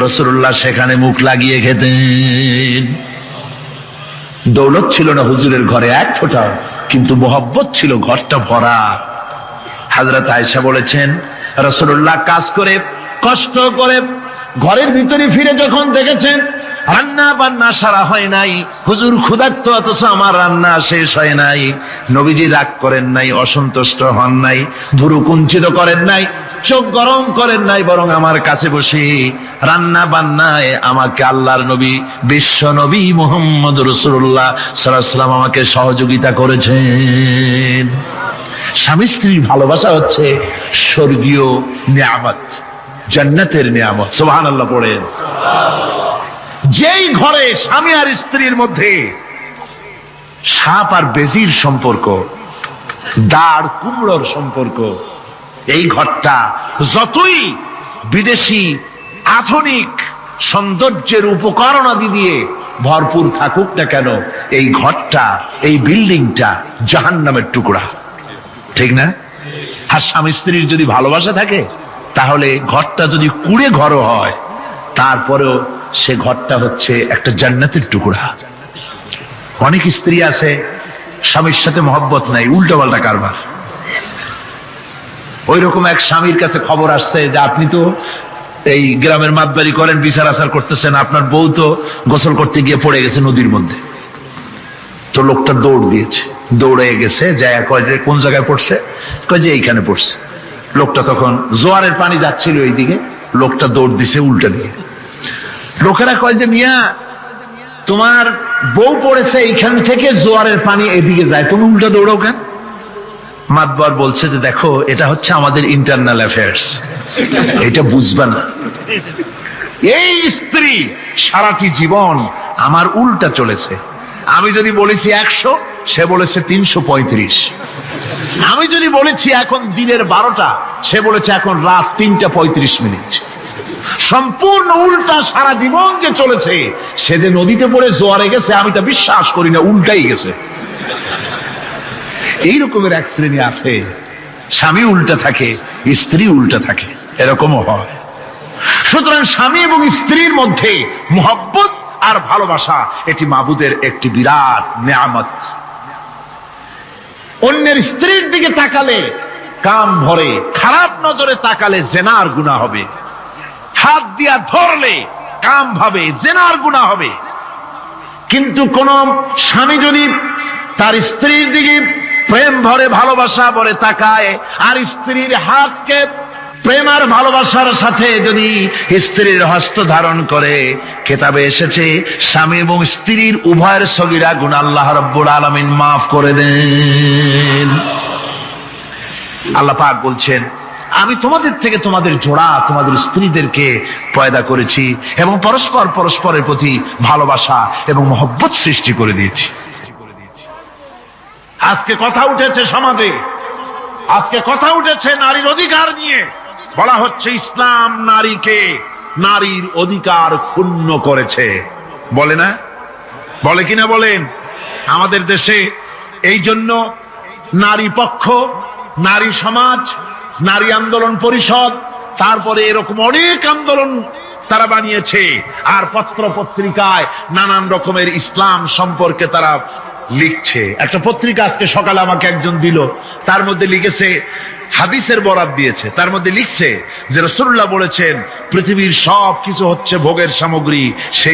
রাসূলুল্লাহ সেখানে মুখ লাগিয়ে খেতেন। দৌলত ছিল না হুজুরের ঘরে এক ফোঁটাও, কিন্তু মহব্বত ছিল ঘরটা ভরা। হযরত আয়েশা বলেছেন, রাসূলুল্লাহ কাজ করে কষ্ট করে ঘরের ভিতরে ফিরে যখন দেখেছেন রান্না বান্না সারা হয় নাই, হুজুর ক্ষুধার্ত অথচ আমার রান্না শেষ হয় নাই, নবীজি রাগ করেন নাই, অসন্তুষ্ট হন নাই, ভুরু কুঞ্চিত করেন নাই, চোখ গরম করেন নাই, বরং আমার কাছে বসে রান্না বান্নায় আমাকে আল্লাহর নবী বিশ্ব নবী মুহাম্মদ রাসূলুল্লাহ সাল্লাল্লাহু আলাইহি ওয়াসাল্লাম আমাকে সহযোগিতা করেছেন। স্বামী স্ত্রীর ভালোবাসা হচ্ছে স্বর্গীয় নিয়ামত, জান্নাতের নিয়ামত। সুবহানাল্লাহ পড়েন। যেই ঘরে স্বামী আর স্ত্রীর মধ্যে সাপ আর বেজির সম্পর্ক, দাঁড় কুমড়োর সম্পর্ক, এই ঘরটা যতই বিদেশি আধুনিক সৌন্দর্যের উপকরণাদি দিয়ে ভরপুর থাকুক না কেন, এই ঘরটা, এই বিল্ডিংটা জাহান্নামের টুকরা। ঠিক না? আর স্বামী স্ত্রীর যদি ভালোবাসা থাকে, তাহলে ঘরটা যদি কুড়ে ঘর হয়, তারপরেও সে ঘরটা হচ্ছে একটা জান্নাতের টুকরা। অনেক স্ত্রী আছে স্বামীর সাথে মহব্বত নাই, উল্টো পাল্টা কারবার। ওই রকম এক স্বামীর কাছে খবর আসছে যে আপনি তো এই গ্রামের মাতবাড়ি করেন, বিচার আচার করতেছেন, আপনার বউ তো গোসল করতে গিয়ে পড়ে গেছে নদীর মধ্যে। তো লোকটা দৌড় দিয়েছে, দৌড়ে গেছে, যায় কয় যে কোন জায়গায় পড়ছে, কয় যে এইখানে পড়ছে। লোকটা তখন জোয়ারের পানি যাচ্ছিল এইদিকে, লোকটা দৌড় দিছে উল্টা দিকে। লোকেরা কয় যে মিয়া তোমার বউ পড়েছে এইখান থেকে জোয়ারের পানি এদিকে যায়, তুমি উল্টা দৌড়াও কেন? মাতবার বলছে যে দেখো এটা হচ্ছে আমাদের ইন্টারনাল অ্যাফেয়ার্স, এটা বুঝবা না। এই স্ত্রী সারাটি জীবন আমার উল্টা চলেছে। আমি যদি বলেছি 100, সে বলেছে 335। আমি যদি বলেছি এখন দিনের 12টা, সে বলেছে এখন রাত 3:35। সম্পূর্ণ উল্টা সারা জীবন যে চলেছে। সে যে নদীতে পড়ে জোয়ারে গেছে আমি তা বিশ্বাস করি না, উল্টাই গেছে। এই রকমের এক শ্রেণী আছে, স্বামী উল্টা থাকে, স্ত্রী উল্টা থাকে, এরকমও হয়। সুতরাং স্বামী এবং স্ত্রীর মধ্যে মুহাব্বত আর ভালোবাসা, এটি মাবুদের একটি বিরাট নিয়ামত। অন্যের স্ত্রীর দিকে তাকালে কাম ভরে, খারাপ নজরে তাকালে জেনার গুনাহ হবে, হাত দিয়া ধরলে কাম ভাবে জেনার গুনাহ হবে। কিন্তু কোন স্বামী যদি তার স্ত্রীর দিকে প্রেম ভরে ভালোবাসা ভরে তাকায়, আর স্ত্রীর হাতকে প্রেম আর ভালোবাসার সাথে যদি স্ত্রীর হস্ত ধারণ করে, কিতাবে এসেছে স্বামী এবং স্ত্রীর উভয়ের সগীরা গুনাহ আল্লাহ রাব্বুল আলামিন মাফ করে দেন। আল্লাহ পাক বলছেন, আমি তোমাদের থেকে তোমাদের জোড়া, তোমাদের স্ত্রীদেরকে পয়দা করেছি এবং পরস্পর পরস্পরের প্রতি ভালোবাসা এবং মহব্বত সৃষ্টি করে দিয়েছি। আজকে কথা উঠেছে সমাজে, আজকে কথা উঠেছে নারীর অধিকার নিয়ে। বলা হচ্ছে ইসলাম নারীকে, নারীর অধিকার ক্ষুণ্ণ করেছে। বলে না? বলে কিনা বলেন? আমাদের দেশে এই জন্য নারী পক্ষ, নারী সমাজ, নারী আন্দোলন পরিষদ, তারপরে এরকম অনেক আন্দোলন তারা বানিয়েছে, আর পত্র পত্রিকায় নানান রকমের ইসলাম সম্পর্কে তারা লিখছে। একটা পত্রিকা আজকে সকালে আমাকে একজন দিল, তার মধ্যে লিখেছে, হাদিসের বরাত দিয়েছে, তার মধ্যে লিখছে যে রাসূলুল্লাহ বলেছেন পৃথিবীর সব কিছু হচ্ছে ভোগের সামগ্রী, সেই